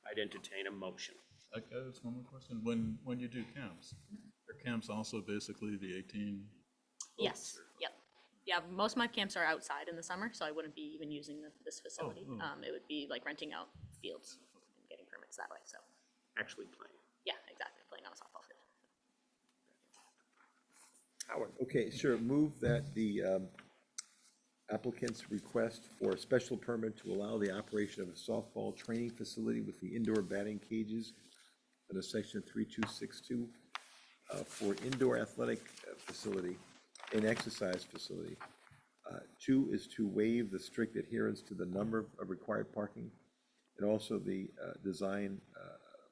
I'd entertain a motion. I guess one more question. When you do camps, are camps also basically the 18? Yes, yep. Yeah, most of my camps are outside in the summer, so I wouldn't be even using this facility. It would be like renting out fields and getting permits that way, so, Actually playing. yeah, exactly, playing on a softball field. Howard? Okay, sure, move that the applicant's request for a special permit to allow the operation of a softball training facility with the indoor batting cages under section 3262 for indoor athletic facility and exercise facility. 2 is to waive the strict adherence to the number of required parking and also the design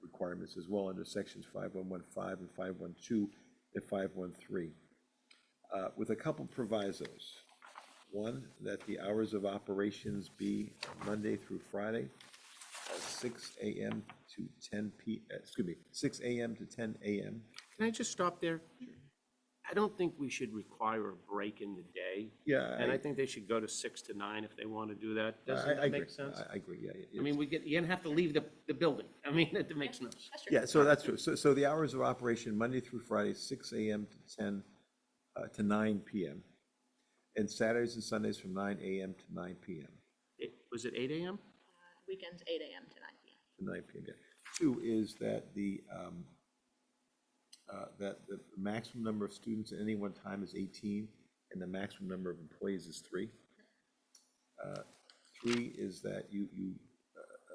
requirements as well under sections 5115 and 512 and 513. With a couple provisos. 1, that the hours of operations be Monday through Friday, 6 a.m. to 10 6 a.m. to 10 a.m. Can I just stop there? I don't think we should require a break in the day. Yeah, And I think they should go to 6 to 9 if they want to do that. I Doesn't that agree. make sense? I agree, yeah. I mean, you're gonna have to leave the building. I mean, it makes no sense. That's true. Yeah, so that's true. So the hours of operation, Monday through Friday, 6 a.m. to 10 to 9 p.m. And Saturdays and Sundays from 9 a.m. to 9 p.m. Was it 8 a.m.? Weekends, 8 a.m. to 9 p.m. To 9 p.m., yeah. 2 is that the maximum number of students at any one time is 18, and the maximum number of employees is 3. 3 is that you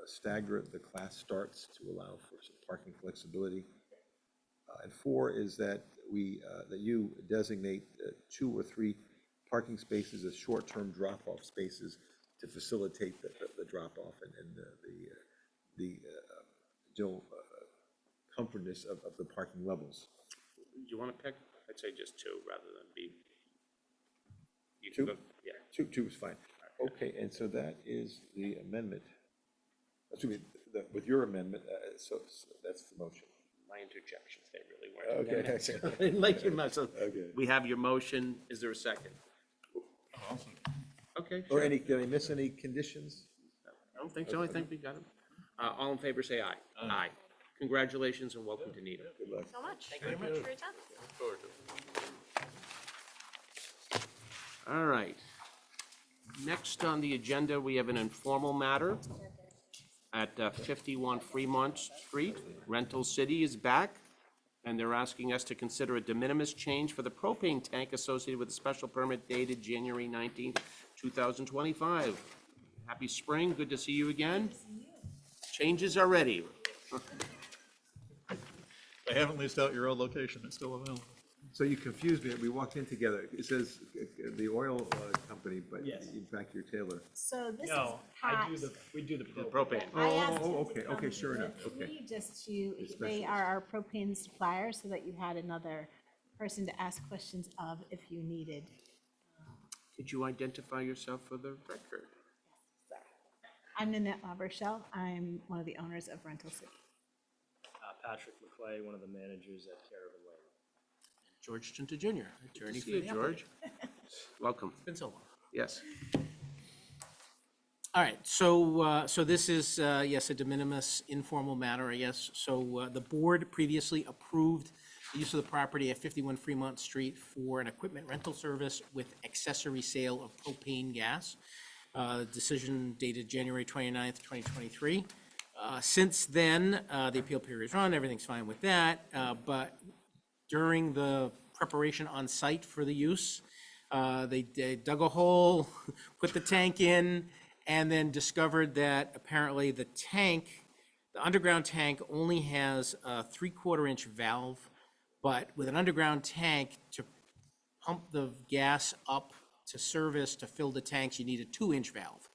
stagger the class starts to allow for some parking flexibility. And 4 is that that you designate 2 or 3 parking spaces as short-term drop-off spaces to facilitate the drop-off and the general comfortness of the parking levels. Do you want to pick? I'd say just 2 rather than be. You can 2? go- Yeah. 2 is fine. Okay, and so that is the amendment. Excuse me, with your amendment, so that's the motion. My interjections, they really weren't. Okay. amendments. I didn't like your motion. Okay. We have your motion. Is there a second? Okay, Or sure. did I miss any conditions? I don't think so. I think we got them. All in favor, say aye. Aye. Congratulations and welcome to Needham. Good luck. So much. Thank you very much for your time. All right. Next on the agenda, we have an informal matter at 51 Fremont Street. Rental City is back, and they're asking us to consider a de minimis change for the propane tank associated with a special permit dated January 19th, 2025. Happy spring. Good to see you again. Changes are ready. I haven't leased out your old location, it's still available. So you confused me. We walked in together. It says the oil company, but Yes. in fact, you're Taylor. So this is No, Pat. we do the Propane. I asked him to okay, come sure enough, with okay. me just to, The they are our propane supplier, so that you had another person to ask questions of if you needed. Could you identify yourself for the record? I'm Nanette Labershell. I'm one of the owners of Rental City. Patrick McClay, one of the managers at Caravan Lane. George Junta Jr., attorney Good to for see you, the George. Welcome. It's been so long. Yes. All right, so this is, yes, a de minimis informal matter, I guess. So the board previously approved the use of the property at 51 Fremont Street for an equipment rental service with accessory sale of propane gas. Decision dated January 29th, 2023. Since then, the appeal period is run, everything's fine with that, but during the preparation on site for the use, they dug a hole, put the tank in, and then discovered that apparently the underground tank only has a 3/4 inch valve, but with an underground tank to pump the gas up to service to fill the tanks, you need a 2-inch valve.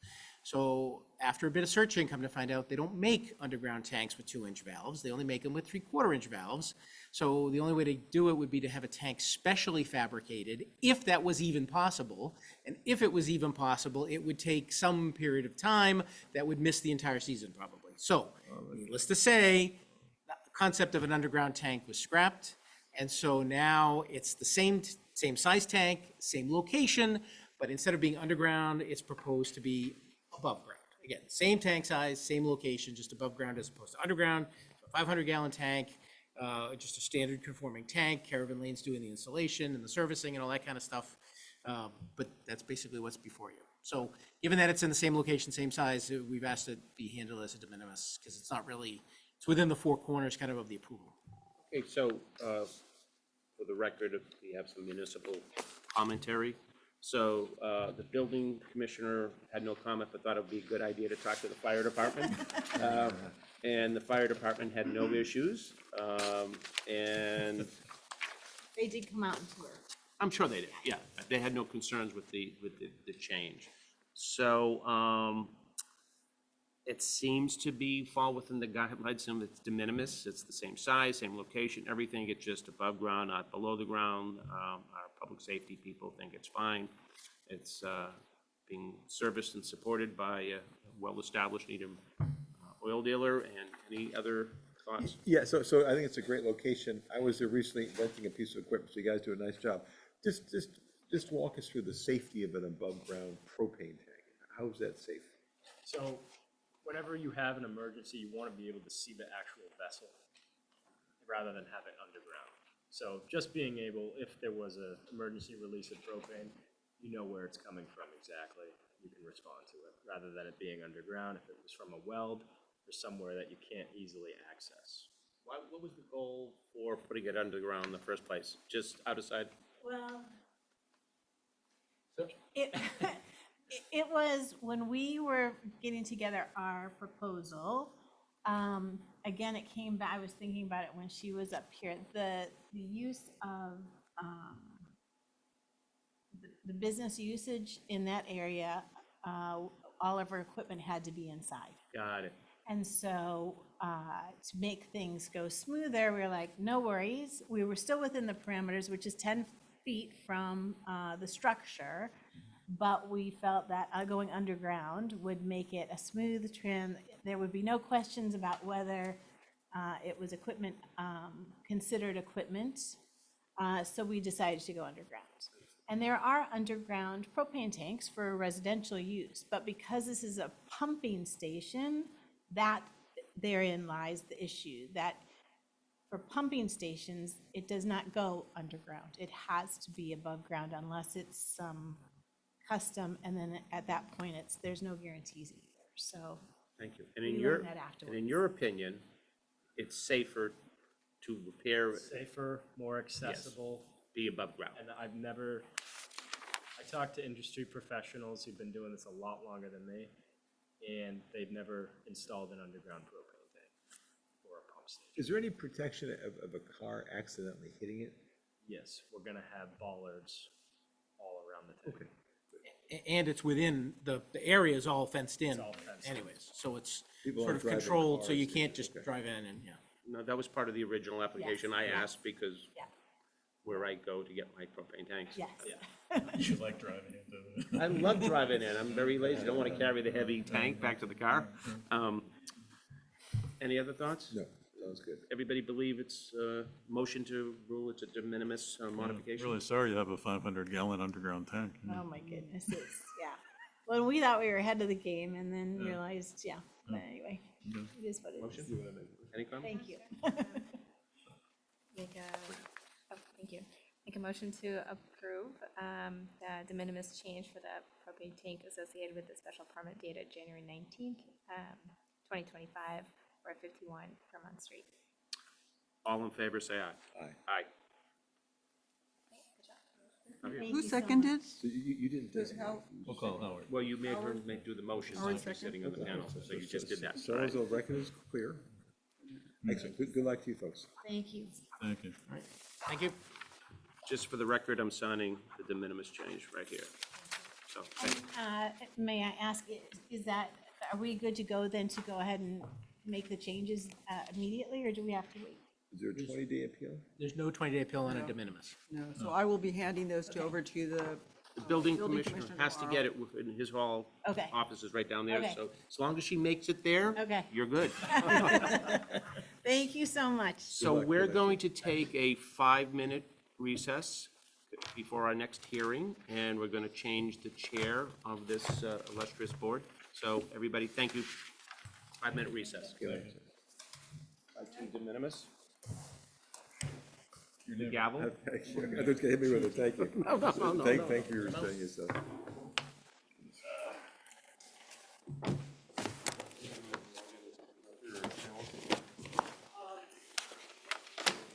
So after a bit of searching, come to find out they don't make underground tanks with 2-inch valves. They only make them with 3/4 inch valves. So the only way to do it would be to have a tank specially fabricated, if that was even possible. And if it was even possible, it would take some period of time that would miss the entire season probably. So needless to say, the concept of an underground tank was scrapped. And so now it's the same size tank, same location, but instead of being underground, it's proposed to be above ground. Again, same tank size, same location, just above ground as opposed to underground. So 500-gallon tank, just a standard conforming tank. Caravan Lane's doing the installation and the servicing and all that kind of stuff. But that's basically what's before you. So given that it's in the same location, same size, we've asked it be handled as a de minimis because it's not really, it's within the 4 corners kind of the approval. Okay, so for the record, we have some municipal commentary. So the building commissioner had no comment, but thought it would be a good idea to talk to the fire department. And the fire department had no issues. And They did come out and tour. I'm sure they did, yeah. They had no concerns with the change. So it seems to be fall within the guidelines, and it's de minimis. It's the same size, same location, everything. It's just above ground, not below the ground. Our public safety people think it's fine. It's being serviced and supported by a well-established Needham oil dealer. And any other thoughts? Yeah, so I think it's a great location. I was there recently renting a piece of equipment, so you guys do a nice job. Just walk us through the safety of an above-ground propane tank. How is that safe? So whenever you have an emergency, you want to be able to see the actual vessel rather than have it underground. So just being able, if there was an emergency release of propane, you know where it's coming from exactly. You can respond to it rather than it being underground. If it was from a weld or somewhere that you can't easily access. What was the goal for putting it underground in the first place? Just outside? Well, it was when we were getting together our proposal, Again, it came back, I was thinking about it when she was up here, the use of, the business usage in that area, all of our equipment had to be inside. Got it. And so, to make things go smoother, we were like, no worries. We were still within the parameters, which is 10 feet from the structure. But we felt that going underground would make it a smooth trim. There would be no questions about whether it was equipment, considered equipment. So we decided to go underground. And there are underground propane tanks for residential use, but because this is a pumping station, that therein lies the issue, that for pumping stations, it does not go underground. It has to be above ground unless it's some custom, and then at that point, there's no guarantees either, so. Thank you. And We in learned that afterwards. your opinion, it's safer to repair, Safer, more accessible. be above ground? And I talked to industry professionals who've been doing this a lot longer than me, and they've never installed an underground propane tank or a pump station. Is there any protection of a car accidentally hitting it? Yes, we're gonna have bollards all around the tank. And it's within, the area is all fenced in It's all fenced in. anyways, so it's People sort aren't of driving controlled, so cars, you can't just okay. drive in and, yeah. No, that was part of the original application. I yeah. asked because Yeah. where I go to get my propane tanks. Yes. You like driving into the. I love driving in. I'm very lazy. Don't want to carry the heavy tank back to the car. Any other thoughts? No, sounds good. Everybody believe it's motion to rule it's a de minimis modification? Really sorry you have a 500-gallon underground tank. Oh, my goodness, it's, yeah. Well, we thought we were ahead of the game and then realized, yeah, but anyway, it is what it Motion? is. Any comment? Thank you. Thank you. Make a motion to approve the de minimis change for the propane tank associated with the special permit dated January 19th, 2025, for 51 Vermont Street. All in favor, say aye. Aye. Aye. Thank Who you so seconded? So you didn't designate. We'll call Howard. Well, you made her do the motion, Howard since you're sitting on the second? panel, so you just did that. As long as the record is clear. Excellent. Good luck to you folks. Thank you. Thank you. Thank you. Just for the record, I'm signing the de minimis change right here. So, thank you. May I ask, is that, are we good to go then to go ahead and make the changes immediately, or do we have to wait? Is there a 20-day appeal? There's no 20-day appeal on a de minimis. No, so I will be handing those over to the, The building Building commissioner commissioner has to tomorrow. get it within his hall. Okay. Office is right down there, Okay. so as long as she makes it there. Okay. You're good. Thank you so much. So luck, we're good luck. going to take a 5-minute recess before our next hearing, and we're going to change the chair of this illustrious board. So everybody, thank you. 5-minute recess. De minimis. The gavel. I thought you hit me with a thank you. No. Thank you for saying yourself.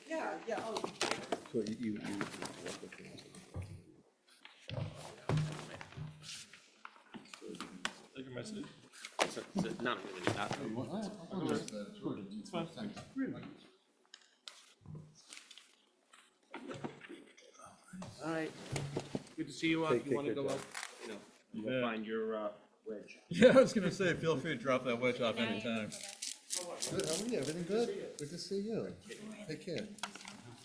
yeah, So you. Take your message. Not really, not. All right. Good to see you. Take You want to care, go John. out? You Yeah. know, find your wedge. Yeah, I was gonna say, feel free to drop that wedge off anytime. Good, how are you? Everything good? Good to see you. Take care.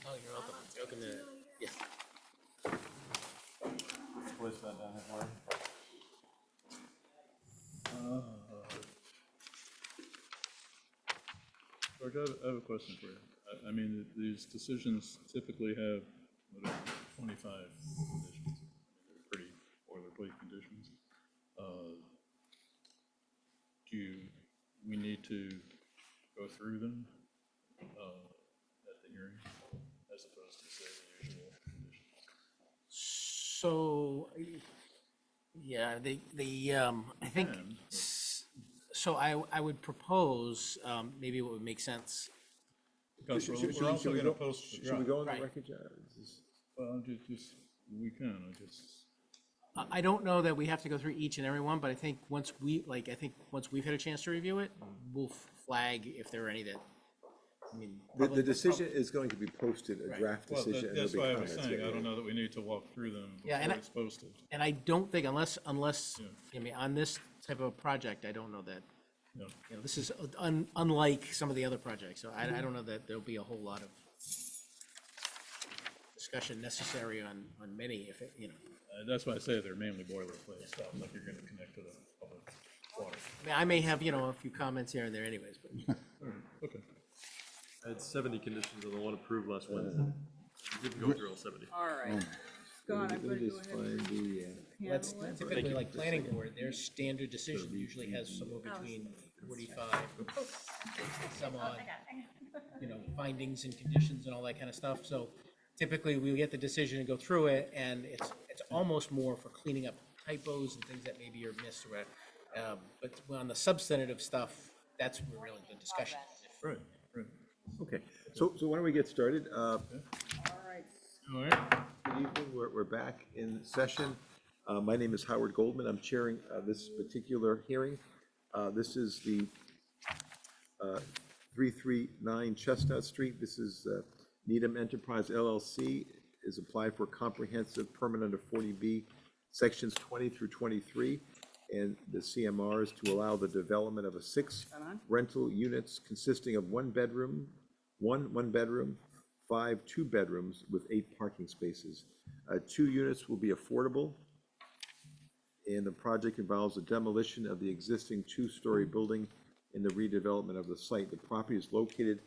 Oh, you're welcome. Welcome to, yeah. Place that down here. George, I have a question for you. I mean, these decisions typically have, whatever, 25 conditions. They're pretty boilerplate conditions. We need to go through them at the hearing, as opposed to, say, the usual conditions? So, yeah, I think, Can, so I would propose, maybe what would make sense. Because Should- we're also should we gonna go- post the Should we drive. go on the Right. record, John? Is this- Well, just, we can, I just. I don't know that we have to go through each and every one, but I think once we've had a chance to review it, we'll flag if there are any that, I mean. The public- decision is going to be posted, a Right. draft Well, decision, and that's there'll why be I was comments. saying, yeah, I don't yeah. know that we need to walk through them Yeah, and before it's posted. And I don't think unless, I mean, on this type of a project, I don't know that, Yeah. you know, this is unlike some of the other projects, so I don't know that there'll be a whole lot of discussion necessary on many, if it, you know. That's why I say they're mainly boilerplate stuff, like you're gonna connect to the public water. I mean, I may have, you know, a few comments here and there anyways, but. Okay. I had 70 conditions on the one approved last Wednesday. We didn't go through all 70. All right. Scott, I'm Let going me to go just ahead and find the, That's panel. typically like planning board, their standard decision usually has somewhere between 45, some odd, you know, findings and conditions and all that kind of stuff. So typically we get the decision and go through it, and it's almost more for cleaning up typos and things that maybe are missed or whatever. But on the substantive stuff, that's where really the discussion is. Right, right. okay, so why don't we get started? All right. All right. Good evening, we're back in session. My name is Howard Goldman, I'm chairing this particular hearing. This is the 339 Chestnut Street. This is Needham Enterprise LLC is applied for comprehensive permit under 40B, sections 20 through 23, and the CMR is to allow the development of a 6 rental units consisting of one bedroom, 5 two-bedrooms with 8 parking spaces. 2 units will be affordable, and the project involves the demolition of the existing 2-story building and the redevelopment of the site. The property is located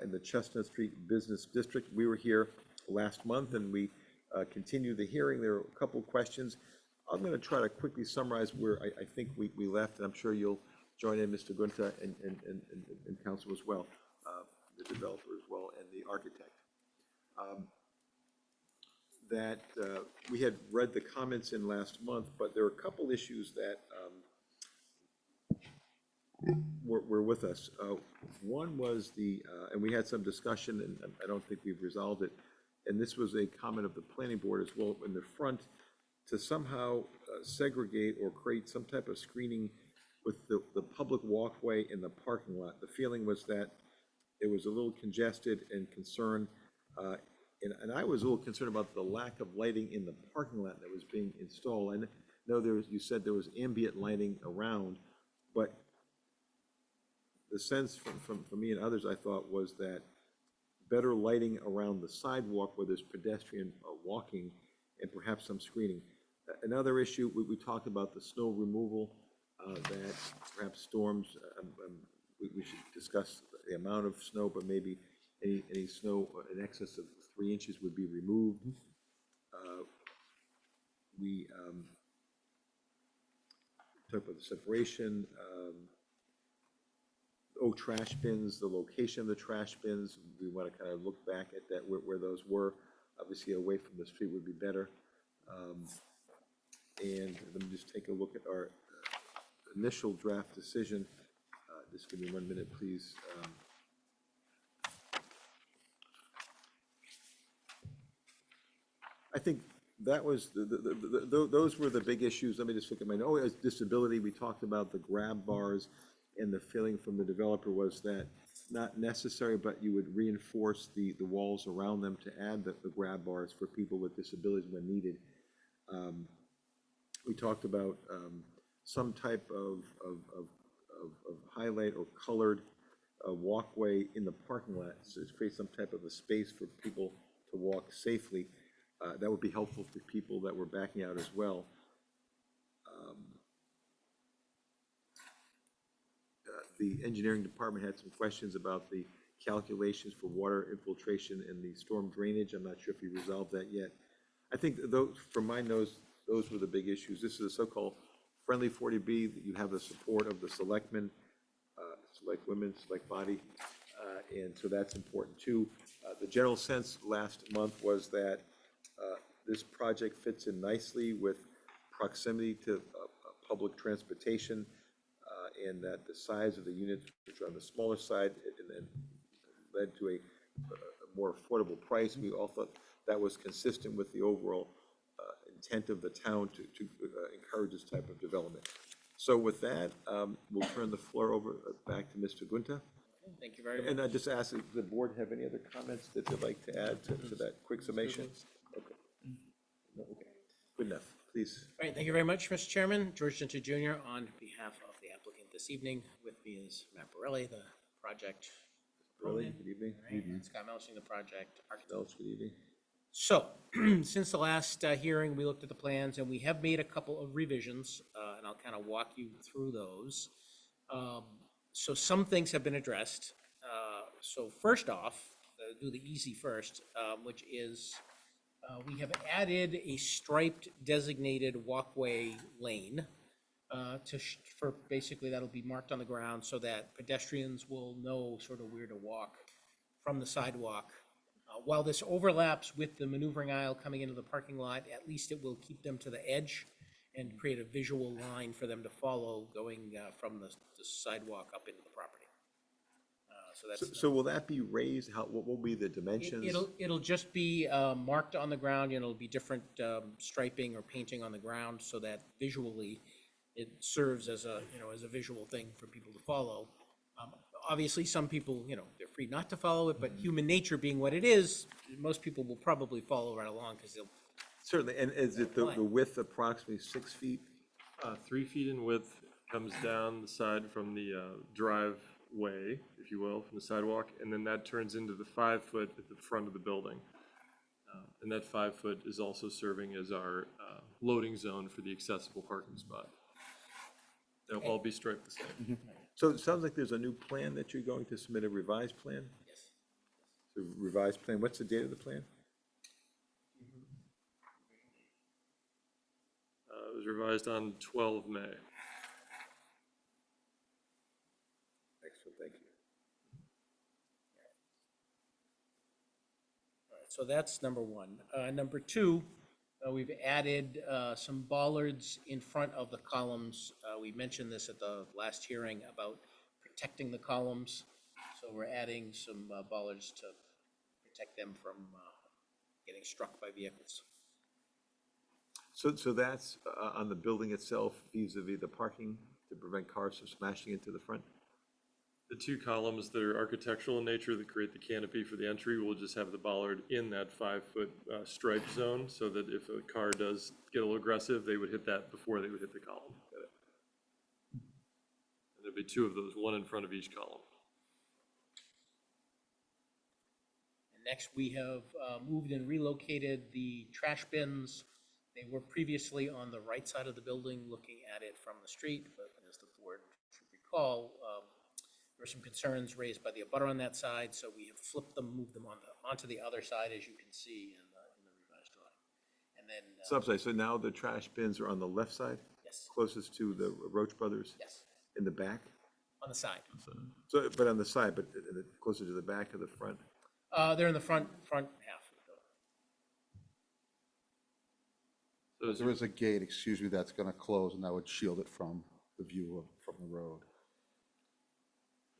in the Chestnut Street Business District. We were here last month, and we continued the hearing. There are a couple questions. I'm going to try to quickly summarize where I think we left, and I'm sure you'll join in, Mr. Gunta, and council as well, the developer as well, and the architect. That we had read the comments in last month, but there are a couple issues that were with us. One was and we had some discussion, and I don't think we've resolved it, and this was a comment of the planning board as well, in the front, to somehow segregate or create some type of screening with the public walkway in the parking lot. The feeling was that it was a little congested and concerned, and I was a little concerned about the lack of lighting in the parking lot that was being installed. I know you said there was ambient lighting around, but the sense from me and others, I thought, was that better lighting around the sidewalk where there's pedestrian walking, and perhaps some screening. Another issue, we talked about the snow removal, that perhaps storms, we should discuss the amount of snow, but maybe any snow in excess of 3 inches would be removed. We talked about the separation, trash bins, the location of the trash bins. We want to kind of look back at that, where those were. Obviously, away from the street would be better. And let me just take a look at our initial draft decision. Just give me 1 minute, please. I think that was, those were the big issues. Let me just look at my note. Oh, as disability, we talked about the grab bars, and the feeling from the developer was that not necessary, but you would reinforce the walls around them to add the grab bars for people with disabilities when needed. We talked about some type of highlight or colored walkway in the parking lot, so to create some type of a space for people to walk safely. That would be helpful for people that were backing out as well. The engineering department had some questions about the calculations for water infiltration and the storm drainage. I'm not sure if you resolved that yet. I think those, from my nose, those were the big issues. This is a so-called friendly 40B, that you have the support of the selectmen, select women, select body, and so that's important too. The general sense last month was that this project fits in nicely with proximity to public transportation, and that the size of the units, which are on the smaller side, and led to a more affordable price. We all thought that was consistent with the overall intent of the town to encourage this type of development. So with that, we'll turn the floor over back to Mr. Gunta. Thank you very much. And I just ask, does the board have any other comments that they'd like to add to that quick summation? Okay. No, okay. Good enough, please. All right, thank you very much, Mr. Chairman. George Genta Jr. on behalf of the applicant this evening. With me is Matt Borelli, the project. Early, good evening. All right, and Scott Melching, the project architect. Good evening. So, since the last hearing, we looked at the plans and we have made a couple of revisions, and I'll kind of walk you through those. So some things have been addressed. So first off, do the easy first, which is we have added a striped designated walkway lane for basically that'll be marked on the ground so that pedestrians will know sort of where to walk from the sidewalk. While this overlaps with the maneuvering aisle coming into the parking lot, at least it will keep them to the edge and create a visual line for them to follow going from the sidewalk up into the property. So that's. So will that be raised? What will be the dimensions? It'll just be marked on the ground, and it'll be different striping or painting on the ground so that visually it serves as a, as a visual thing for people to follow. Obviously, some people, they're free not to follow it, but human nature being what it is, most people will probably follow right along because they'll. Certainly, and is it the width approximately 6 feet? 3 feet in width, comes down the side from the driveway, if you will, from the sidewalk, and then that turns into the 5 foot at the front of the building. And that 5 foot is also serving as our loading zone for the accessible parking spot. They'll all be striped the same. So it sounds like there's a new plan that you're going to submit, a revised plan? Yes. The revised plan, what's the date of the plan? It was revised on 12 May. Excellent, thank you. All right, so that's number one. Number two, we've added some bollards in front of the columns. We mentioned this at the last hearing about protecting the columns. So we're adding some bollards to protect them from getting struck by vehicles. So that's on the building itself vis-a-vis the parking to prevent cars from smashing into the front? The 2 columns that are architectural in nature that create the canopy for the entry will just have the bollard in that 5 foot stripe zone so that if a car does get a little aggressive, they would hit that before they would hit the column. And there'll be 2 of those, one in front of each column. And next, we have moved and relocated the trash bins. They were previously on the right side of the building, looking at it from the street, but as the board should recall, there were some concerns raised by the abutter on that side, so we have flipped them, moved them onto the other side, as you can see in the revised drawing. And then. So I'm sorry, so now the trash bins are on the left side? Yes. Closest to the Roach Brothers? Yes. In the back? On the side. So, but on the side, but closer to the back or the front? They're in the front half. There is a gate, excuse me, that's going to close, and that would shield it from the view from the road.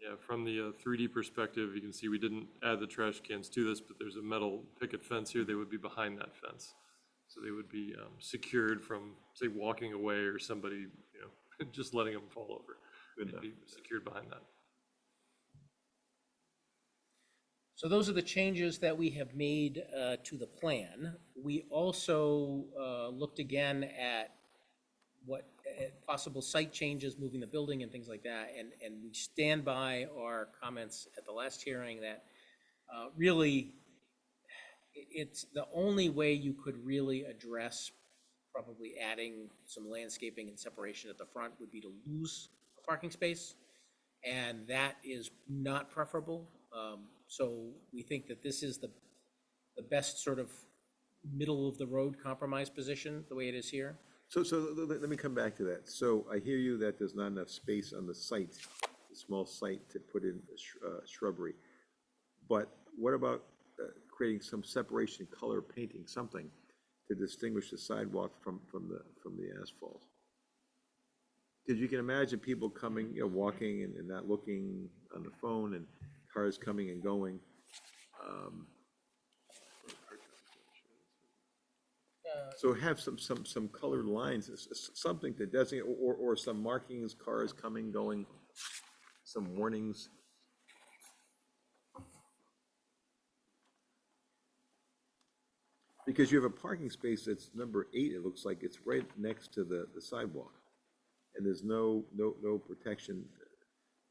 Yeah, from the 3D perspective, you can see we didn't add the trash cans to this, but there's a metal picket fence here. They would be behind that fence. So they would be secured from, say, walking away or somebody, just letting them fall over. They'd be secured behind that. So those are the changes that we have made to the plan. We also looked again at possible site changes, moving the building and things like that, and we stand by our comments at the last hearing that really it's the only way you could really address probably adding some landscaping and separation at the front would be to lose a parking space, and that is not preferable. So we think that this is the best sort of middle of the road compromise position, the way it is here. So let me come back to that. So I hear you that there's not enough space on the site, a small site to put in shrubbery. But what about creating some separation, color painting, something to distinguish the sidewalk from the asphalt? Because you can imagine people coming, walking and not looking on the phone, and cars coming and going. So have some colored lines, something that doesn't, or some markings, cars coming, going, some warnings. Because you have a parking space that's number 8, it looks like it's right next to the sidewalk. And there's no protection.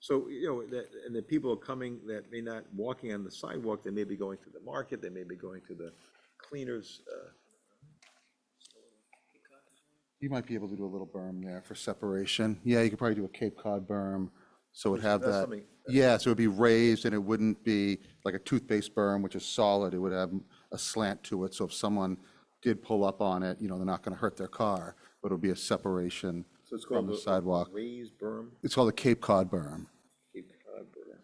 So, you know, and the people are coming that may not walking on the sidewalk, they may be going to the market, they may be going to the cleaners. You might be able to do a little berm there for separation. Yeah, you could probably do a Cape Cod berm, so it would have That's that. something- Yeah, so it'd be raised and it wouldn't be like a toothpaste berm, which is solid. It would have a slant to it, so if someone did pull up on it, you know, they're not gonna hurt their car, but it'll be a separation So it's from called the a sidewalk. raised berm, It's called a Cape Cod berm. Cape Cod berm.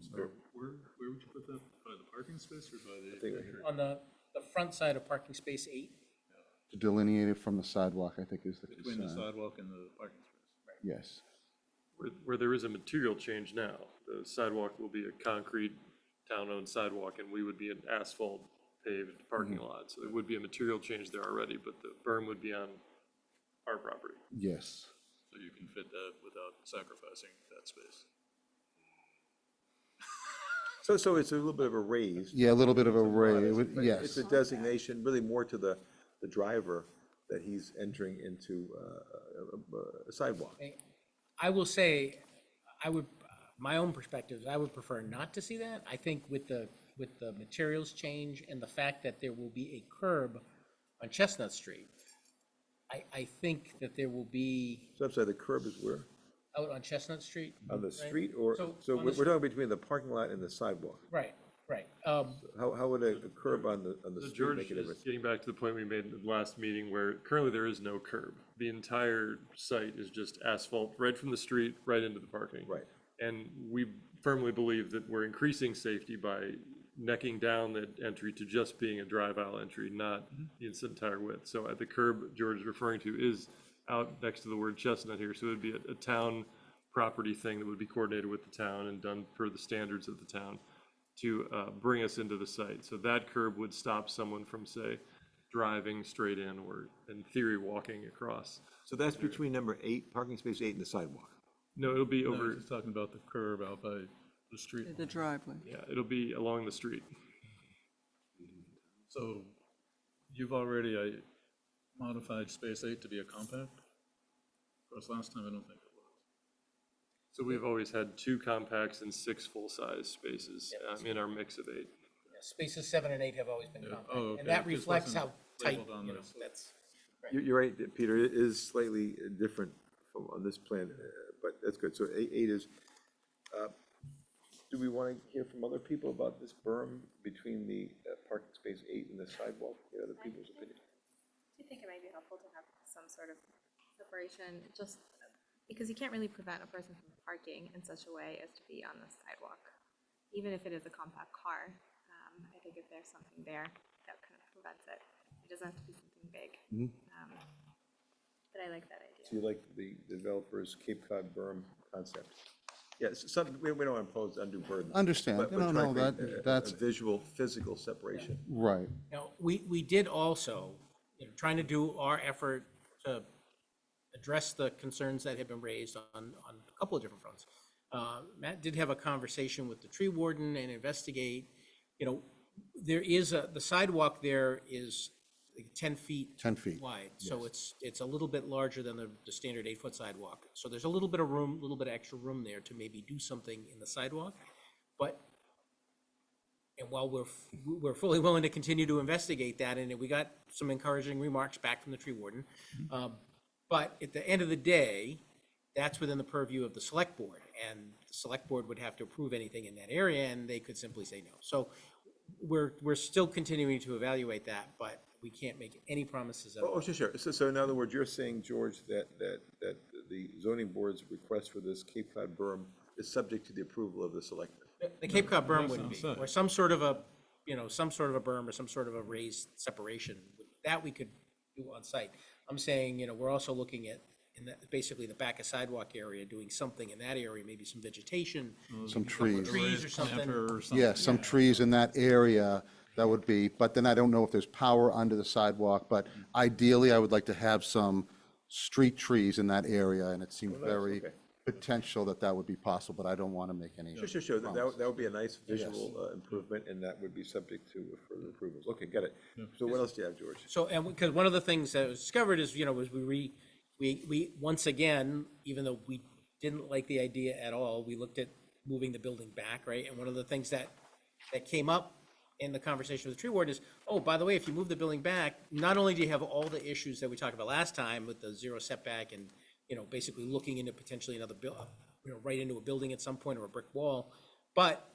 So where would you put that? By the parking space or by the? think right here. On the front side of parking space 8. To delineate it from the sidewalk, I think is the Between the concern. sidewalk and the parking space. Yes. Where there is a material change now, the sidewalk will be a concrete town-owned sidewalk, and we would be an asphalt paved parking lot. So there would be a material change there already, but the berm would be on our property. Yes. So you can fit that without sacrificing that space. So it's a little bit of a raise. Yeah, a little bit of a ray, But yes. It's a designation, really more to the driver that he's entering into a sidewalk. I will say, my own perspective, I would prefer not to see that. I think with the materials change and the fact that there will be a curb on Chestnut Street, I think that there will be, So I'm sorry, the curb is where? out on Chestnut Street. On the right? street, or, so on we're the talking between the parking lot and the sidewalk? Right, right. How would a curb on the So street George make a is difference? getting back to the point we made in the last meeting where currently there is no curb. The entire site is just asphalt right from the street, right into the parking. Right. And we firmly believe that we're increasing safety by necking down the entry to just being a drive aisle entry, not its entire width. So at the curb George is referring to is out next to the word Chestnut here. So it would be a town property thing that would be coordinated with the town and done per the standards of the town to bring us into the site. So that curb would stop someone from, say, driving straight in or, in theory, walking across. So that's between number 8, parking space 8, and the sidewalk? No, it'll be No, over, he's talking about the curb out by the street. The driveway. yeah, it'll be along the street. So you've already modified space 8 to be a compact? Of course, last time I don't think it was. So we've always had 2 compacts and 6 full-size spaces in our mix of 8. Yeah, Spaces 7 and 8 have always been compact, Oh, okay. and that It just reflects how wasn't tight, labeled on you know, this. that's. You're right, Peter, it is slightly different from on this plan, but that's good. So 8 is, do we want to hear from other people about this berm between the parking space 8 and the sidewalk, get other people's opinion? Do you think it might be helpful to have some sort of separation, just because you can't really prevent a person from parking in such a way as to be on the sidewalk, even if it is a compact car. I think if there's something there that kind of prevents it, it doesn't have to be something big. Mhm. But I like that idea. So you like the developer's Cape Cod berm concept? Yes, we don't want to impose undue burden. Understand. but No, try to no, create that's- a visual, physical separation. Right. Now, we did also, trying to do our effort to address the concerns that have been raised on a couple of different fronts. Matt did have a conversation with the tree warden and investigate, there is the sidewalk there is like 10 feet 10 feet. wide. So yes. it's a little bit larger than the standard 8-foot sidewalk. So there's a little bit of room, a little bit of extra room there to maybe do something in the sidewalk. And while we're fully willing to continue to investigate that, and we got some encouraging remarks back from the tree warden. But at the end of the day, that's within the purview of the select board, and the select board would have to approve anything in that area, and they could simply say no. So we're still continuing to evaluate that, but we can't make any promises at all. Oh, sure. So in other words, you're saying, George, that the zoning board's request for this Cape Cod berm is subject to the approval of the selectmen? The Cape Cod berm That would be, sounds or some sort of a berm or some sort of a raised separation. That we could do on site. I'm saying, we're also looking at, basically the back of sidewalk area, doing something in that area, maybe some vegetation. Some maybe a couple of trees. Trees or something. Planter or something. Yeah, some trees in that area That would be, but then I don't know if there's power under the sidewalk, but ideally, I would like to have some street trees in that area, and it seemed Oh, nice, very okay. potential that that would be possible, but I don't want to make any. Sure. That promises. that would be a nice Yes. visual improvement, and that would be subject to further approvals. Okay, got it. So what else do you have, George? So, and because one of the things that was discovered is, was we once again, even though we didn't like the idea at all, we looked at moving the building back, right? And one of the things that came up in the conversation with the tree ward is, oh, by the way, if you move the building back, not only do you have all the issues that we talked about last time with the zero setback and, basically looking into potentially another right into a building at some point or a brick wall, but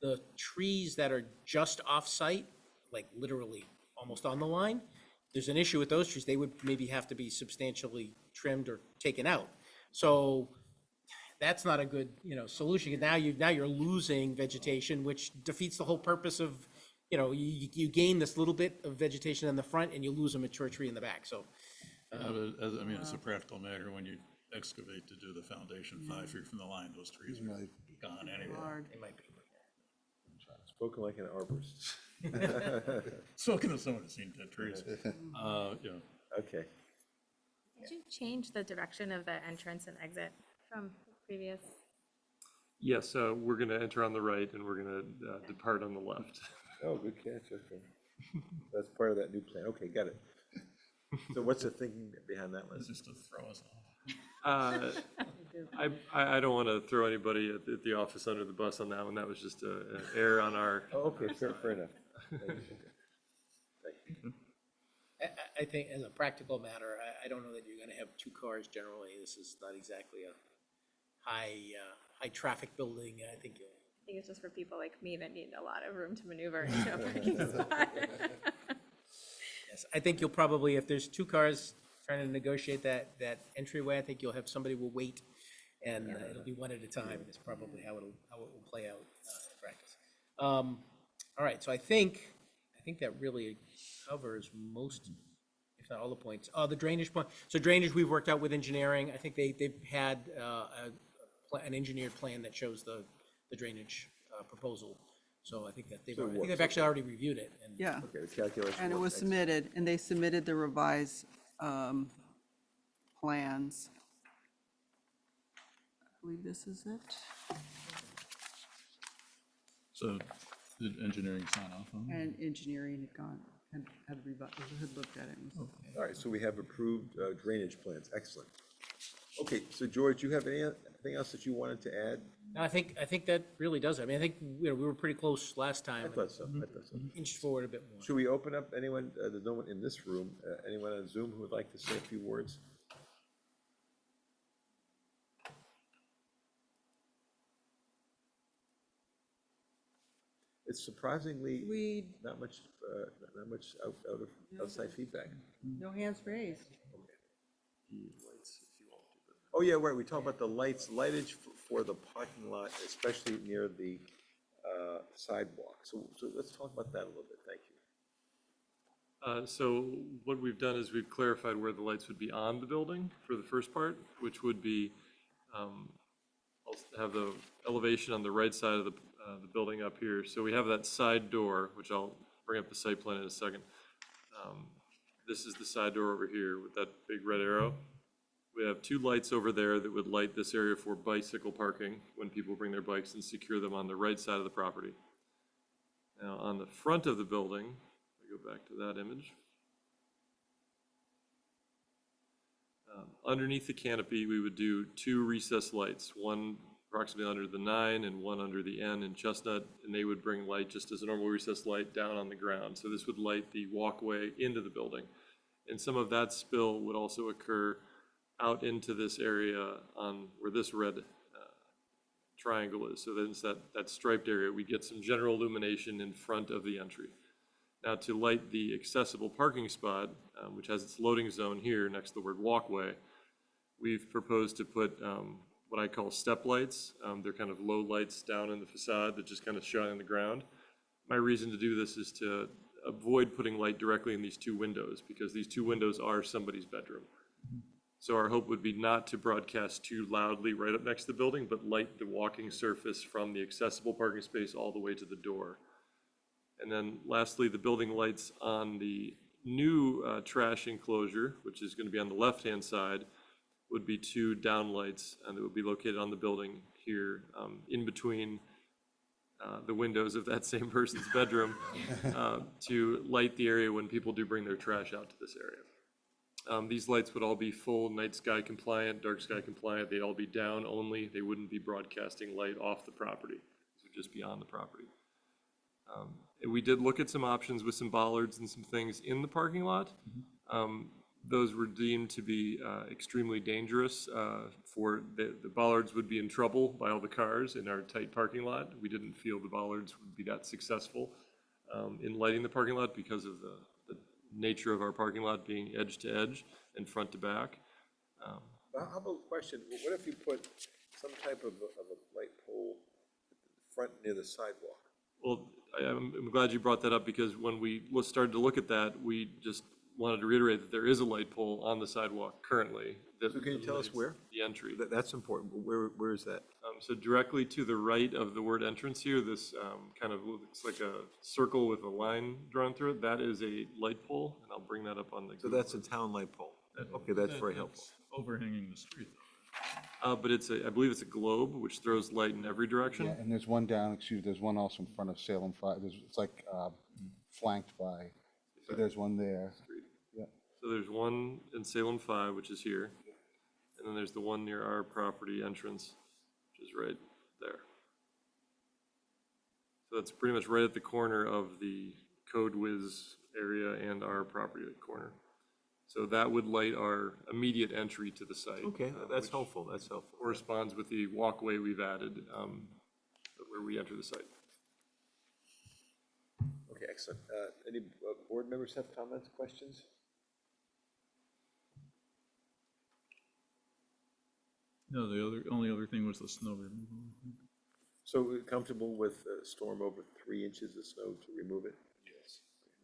the trees that are just off-site, like literally almost on the line, there's an issue with those trees. They would maybe have to be substantially trimmed or taken out. So that's not a good, solution. Now you're losing vegetation, which defeats the whole purpose of, you gain this little bit of vegetation in the front and you lose a mature tree in the back. So, It's a practical matter, when you excavate to do the foundation 5 feet from the line, those trees are gone anyway. it might be. Spoken like an arborist. Spoken as someone who's seen dead trees. Okay. Did you change the direction of the entrance and exit from previous? Yes, we're going to enter on the right and we're going to depart on the left. Oh, good catch, okay. That's part of that new plan, okay, got it. So what's the thinking behind that one? It's just to throw us off. I don't want to throw anybody at the office under the bus on that one. That was just an error on our. Oh, okay, fair enough. Thank you. I think as a practical matter, I don't know that you're gonna have two cars generally. This is not exactly a high traffic building. I think I think it's just for people like me that need a lot of room to maneuver into a parking spot. yes, I think you'll probably, if there's two cars trying to negotiate that entryway, I think you'll have somebody will wait and it'll be one at a time. Is probably how it will play out in practice. All right, so I think that really covers most, if not all the points. The drainage point. So drainage, we've worked out with engineering. I think they've had an engineered plan that shows the drainage proposal. So I think that they've actually already reviewed it. And Yeah. Okay, the calculation. And it was submitted, and they submitted the revised plans. I believe this is it. So did engineering sign off on it? And engineering had gone, had looked at it. and was- All right, so we have approved drainage plans, excellent. Okay, so George, you have anything else that you wanted to add? no, I think that really does it. I mean, I think we were pretty close last time. I thought so. Inched forward a bit more. Should we open up anyone, there's no one in this room, anyone on Zoom who would like to say a few words? It's surprisingly not much outside feedback. No hands raised. Oh, yeah, right, we talked about the lightage for the parking lot, especially near the sidewalk. So let's talk about that a little bit, thank you. So what we've done is we've clarified where the lights would be on the building for the first part, which would be, I'll have the elevation on the right side of the building up here. So we have that side door, which I'll bring up the site plan in a second. This is the side door over here with that big red arrow. We have two lights over there that would light this area for bicycle parking when people bring their bikes and secure them on the right side of the property. Now, on the front of the building, I go back to that image. Underneath the canopy, we would do two recessed lights, one approximately under the 9 and one under the N in Chestnut, and they would bring light just as a normal recessed light down on the ground. So this would light the walkway into the building. And some of that spill would also occur out into this area on where this red triangle is. So then it's that striped area. We get some general illumination in front of the entry. Now, to light the accessible parking spot, which has its loading zone here next to the word walkway, we've proposed to put what I call step lights. They're kind of low lights down in the facade that just kind of shine on the ground. My reason to do this is to avoid putting light directly in these two windows, because these two windows are somebody's bedroom. So our hope would be not to broadcast too loudly right up next to the building, but light the walking surface from the accessible parking space all the way to the door. And then lastly, the building lights on the new trash enclosure, which is going to be on the left-hand side, would be 2 downlights, and it would be located on the building here, in between the windows of that same person's bedroom, to light the area when people do bring their trash out to this area. These lights would all be full night sky compliant, dark sky compliant. They'd all be down only. They wouldn't be broadcasting light off the property. These would just be on the property. And we did look at some options with some bollards and some things in the parking lot. Those were deemed to be extremely dangerous. For the bollards would be in trouble by all the cars in our tight parking lot. We didn't feel the bollards would be that successful in lighting the parking lot because of the nature of our parking lot being edge to edge and front to back. How about a question, what if you put some type of a light pole front near the sidewalk? Well, I'm glad you brought that up, because when we started to look at that, we just wanted to reiterate that there is a light pole on the sidewalk currently. So can you tell us where? The entry. That's important. Where is that? So directly to the right of the word entrance here, this kind of looks like a circle with a line drawn through it. That is a light pole, and I'll bring that up on the. So that's a town light pole. Okay, that's very helpful. Overhanging the street. But I believe it's a globe, which throws light in every direction. Yeah, and there's one down, there's one also in front of Salem 5. It's like flanked by, so there's one there. Yeah. So there's one in Salem 5, which is here. And then there's the one near our property entrance, which is right there. So that's pretty much right at the corner of the Code Whiz area and our property corner. So that would light our immediate entry to the site. Okay, that's which helpful, that's helpful. corresponds with the walkway we've added where we enter the site. Okay, excellent. Any board members have comments, questions? No, the only other thing was the snow removal. So we're comfortable with a storm over 3 inches of snow to remove it? Yes.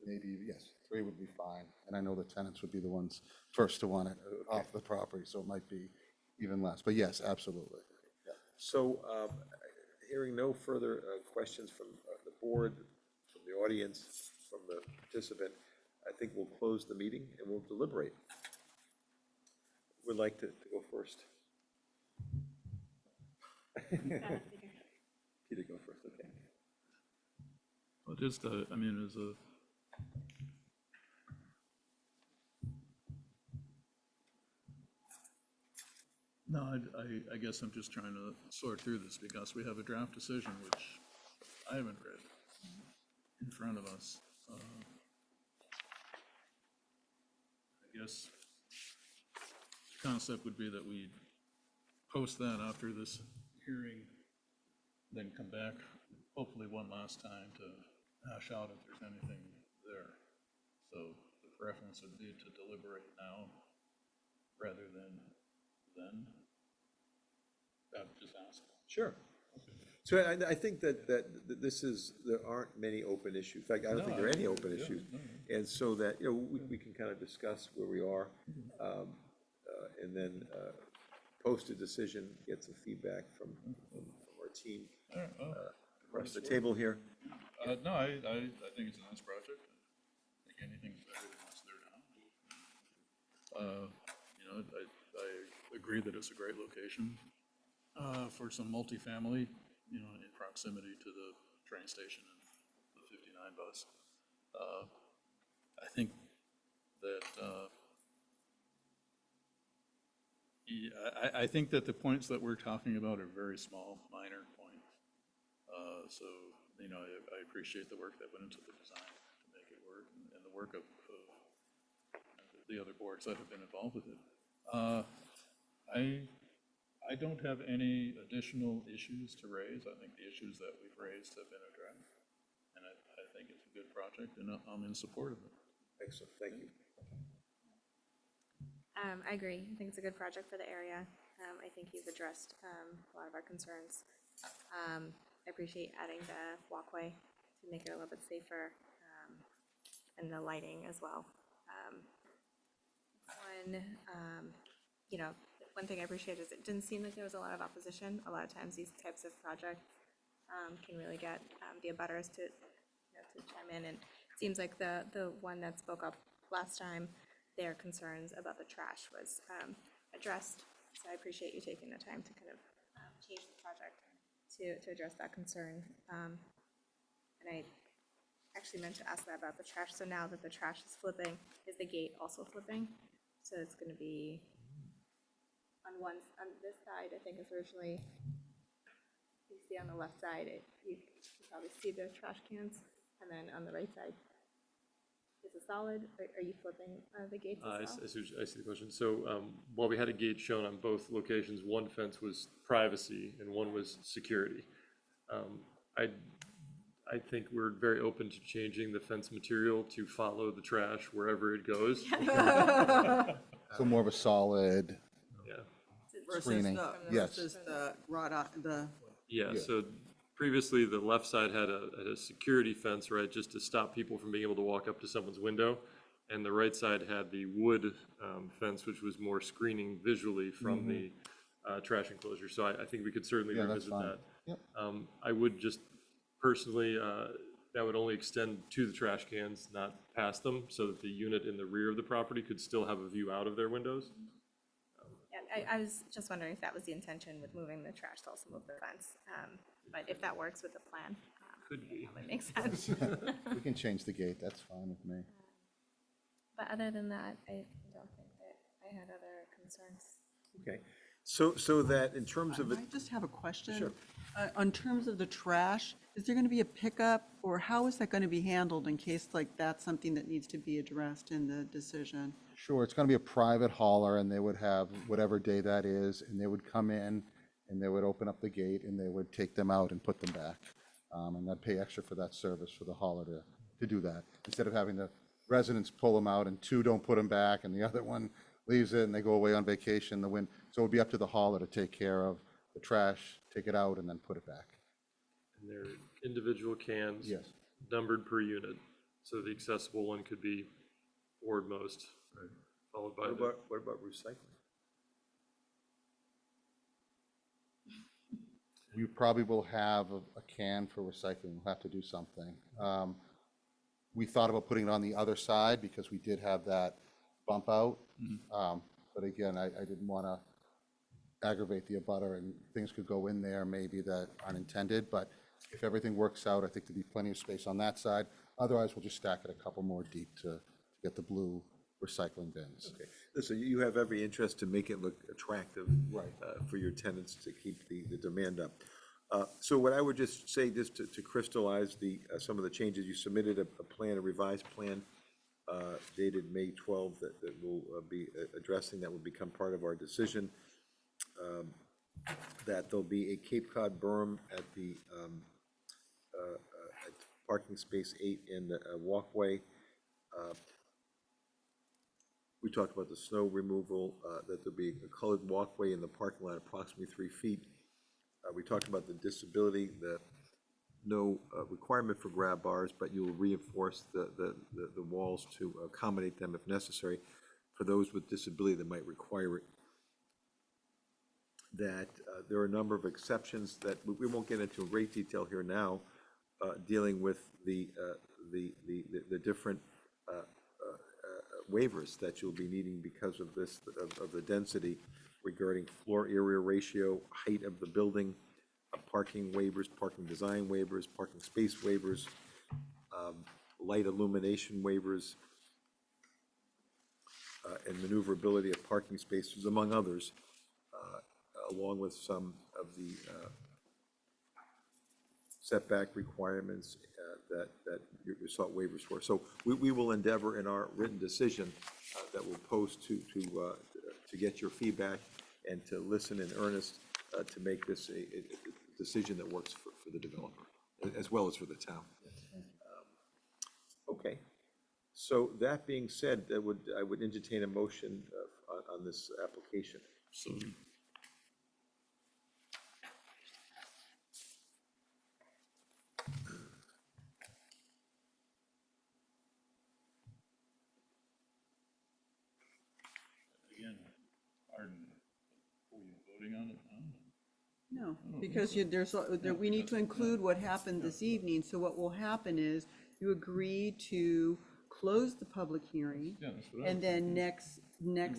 Maybe, yes, 3 would be fine. And I know the tenants would be the ones first to want it off the property, so it might be even less. But yes, absolutely. So, hearing no further questions from the board, from the audience, from the participant, I think we'll close the meeting and we'll deliberate. Would like to go first. Peter, go first, okay. Well, just, I mean, as a, no, I guess I'm just trying to sort through this because we have a draft decision, which I haven't read in front of us. I guess the concept would be that we post that after this hearing, then come back hopefully one last time to hash out if there's anything there. So the preference would be to deliberate now rather than then. I'd just ask. Sure. So I think that this is, there aren't many open issues. In fact, I don't think there are any open issues. And so that, you know, we can kind of discuss where we are, and then post a decision, get some feedback from our team across the table here. No, I think it's a nice project. I think anything's better than what's there now. You know, I agree that it's a great location for some multifamily, you know, in proximity to the train station and the 59 bus. I think that I think that the points that we're talking about are very small, minor points. So, you know, I appreciate the work that went into the design to make it work, and the work of the other boards that have been involved with it. I don't have any additional issues to raise. I think the issues that we've raised have been addressed, and I think it's a good project, and I'm in support of it. Excellent, thank you. I agree. I think it's a good project for the area. I think you've addressed a lot of our concerns. I appreciate adding the walkway to make it a little bit safer, and the lighting as well. You know, one thing I appreciate is it didn't seem like there was a lot of opposition. A lot of times these types of projects can really get the abutters to chime in, and it seems like the one that spoke up last time, their concerns about the trash was addressed. So I appreciate you taking the time to kind of change the project to address that concern. And I actually meant to ask that about the trash. So now that the trash is flipping, is the gate also flipping? So it's going to be on this side, I think is originally, you see on the left side, you can probably see the trash cans, and then on the right side, is it solid? Are you flipping the gates as well? I see the question. So while we had a gate shown on both locations, one fence was privacy and one was security. I think we're very open to changing the fence material to follow the trash wherever it goes. So more of a solid screening. Yes. Versus the Yeah, so previously the left side had a security fence, right, just to stop people from being able to walk up to someone's window. And the right side had the wood fence, which was more screening visually from the trash enclosure. So I think we could certainly Yeah, that's revisit fine. that. Yep. I would just personally, that would only extend to the trash cans, not past them, so that the unit in the rear of the property could still have a view out of their windows. Yeah, I was just wondering if that was the intention with moving the trash to also move the fence. But if that works with the plan, Could be. that makes sense. We can change the gate, that's fine with me. But other than that, I don't think that I had other concerns. Okay, so that in terms of it. I just have a question. Sure. On terms of the trash, is there going to be a pickup, or how is that going to be handled in case like that's something that needs to be addressed in the decision? Sure, it's gonna be a private hauler, and they would have whatever day that is, and they would come in, and they would open up the gate, and they would take them out and put them back. And they'd pay extra for that service for the hauler to do that, instead of having the residents pull them out, and two don't put them back, and the other one leaves it, and they go away on vacation, so it would be up to the hauler to take care of the trash, take it out, and then put it back. And they're individual cans. Yes. Numbered per unit. So the accessible one could be forward most, followed by the. What about recycling? We probably will have a can for recycling, we'll have to do something. We thought about putting it on the other side because we did have that bump out. But again, I didn't want to aggravate the abutter, and things could go in there maybe that aren't intended, but if everything works out, I think there'd be plenty of space on that side. Otherwise, we'll just stack it a couple more deep to get the blue recycling bins. Okay, listen, you have every interest to make it look attractive. Right. For your tenants to keep the demand up. So what I would just say, just to crystallize some of the changes, you submitted a plan, a revised plan dated May 12th that we'll be addressing, that will become part of our decision. That there'll be a Cape Cod berm at the at parking space 8 in the walkway. We talked about the snow removal, that there'll be a colored walkway in the parking lot approximately 3 feet. We talked about the disability, no requirement for grab bars, but you'll reinforce the walls to accommodate them if necessary for those with disability that might require it. That there are a number of exceptions that we won't get into in great detail here now, dealing with the different waivers that you'll be needing because of this, of the density regarding floor area ratio, height of the building, parking waivers, parking design waivers, parking space waivers, light illumination waivers, and maneuverability of parking spaces, among others, along with some of the setback requirements that you sought waivers for. So we will endeavor in our written decision that we'll post to get your feedback and to listen in earnest to make this a decision that works for the developer as well as for the town. Okay. So that being said, I would entertain a motion on this application. So again, pardon, are we voting on it now? No, because we need to include what happened this evening, so what will happen is you agree to close the public hearing. Yeah, that's what I And was then thinking. next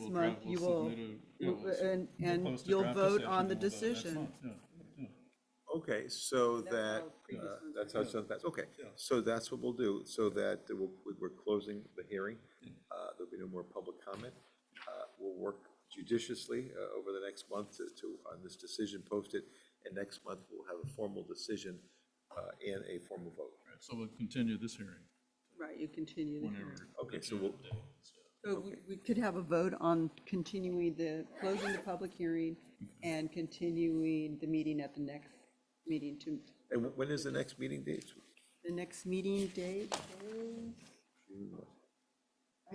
We'll month, draft- you we'll will, submit a- yeah, we'll s- and we'll post a you'll draft vote on the decision next decision. month, yeah. Okay, so That's that, how previous ones that's were how done. some pass, okay. Yeah. So that's what we'll do, so that we're closing the hearing. There'll be no more public comment. We'll work judiciously over the next month on this decision, post it, and next month we'll have a formal decision and a formal vote. Right, so we'll continue this hearing Right, you continue the hearing. whenever. Okay, so we'll, So we could have a vote on continuing closing the public hearing and continuing the meeting at the next meeting to, and when is the next meeting date? the next meeting date is,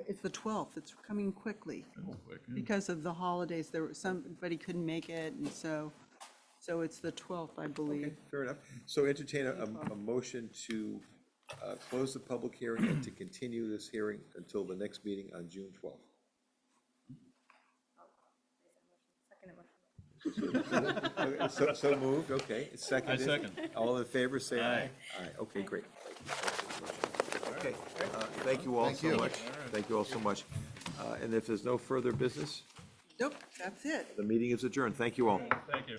it's the 12th, it's coming quickly. Because of the holidays, somebody couldn't make it, and so it's the 12th, I believe. Fair enough. So entertain a motion to close the public hearing and to continue this hearing until the next meeting on June 12th. Okay, So moved, okay. Seconded. I second. All in favor, say aye. Aye, okay, great. Okay, thank you all Thank so you. much. Thank you all so much. And if there's no further business, Nope, that's it. the meeting is adjourned. Thank you all. Thank you.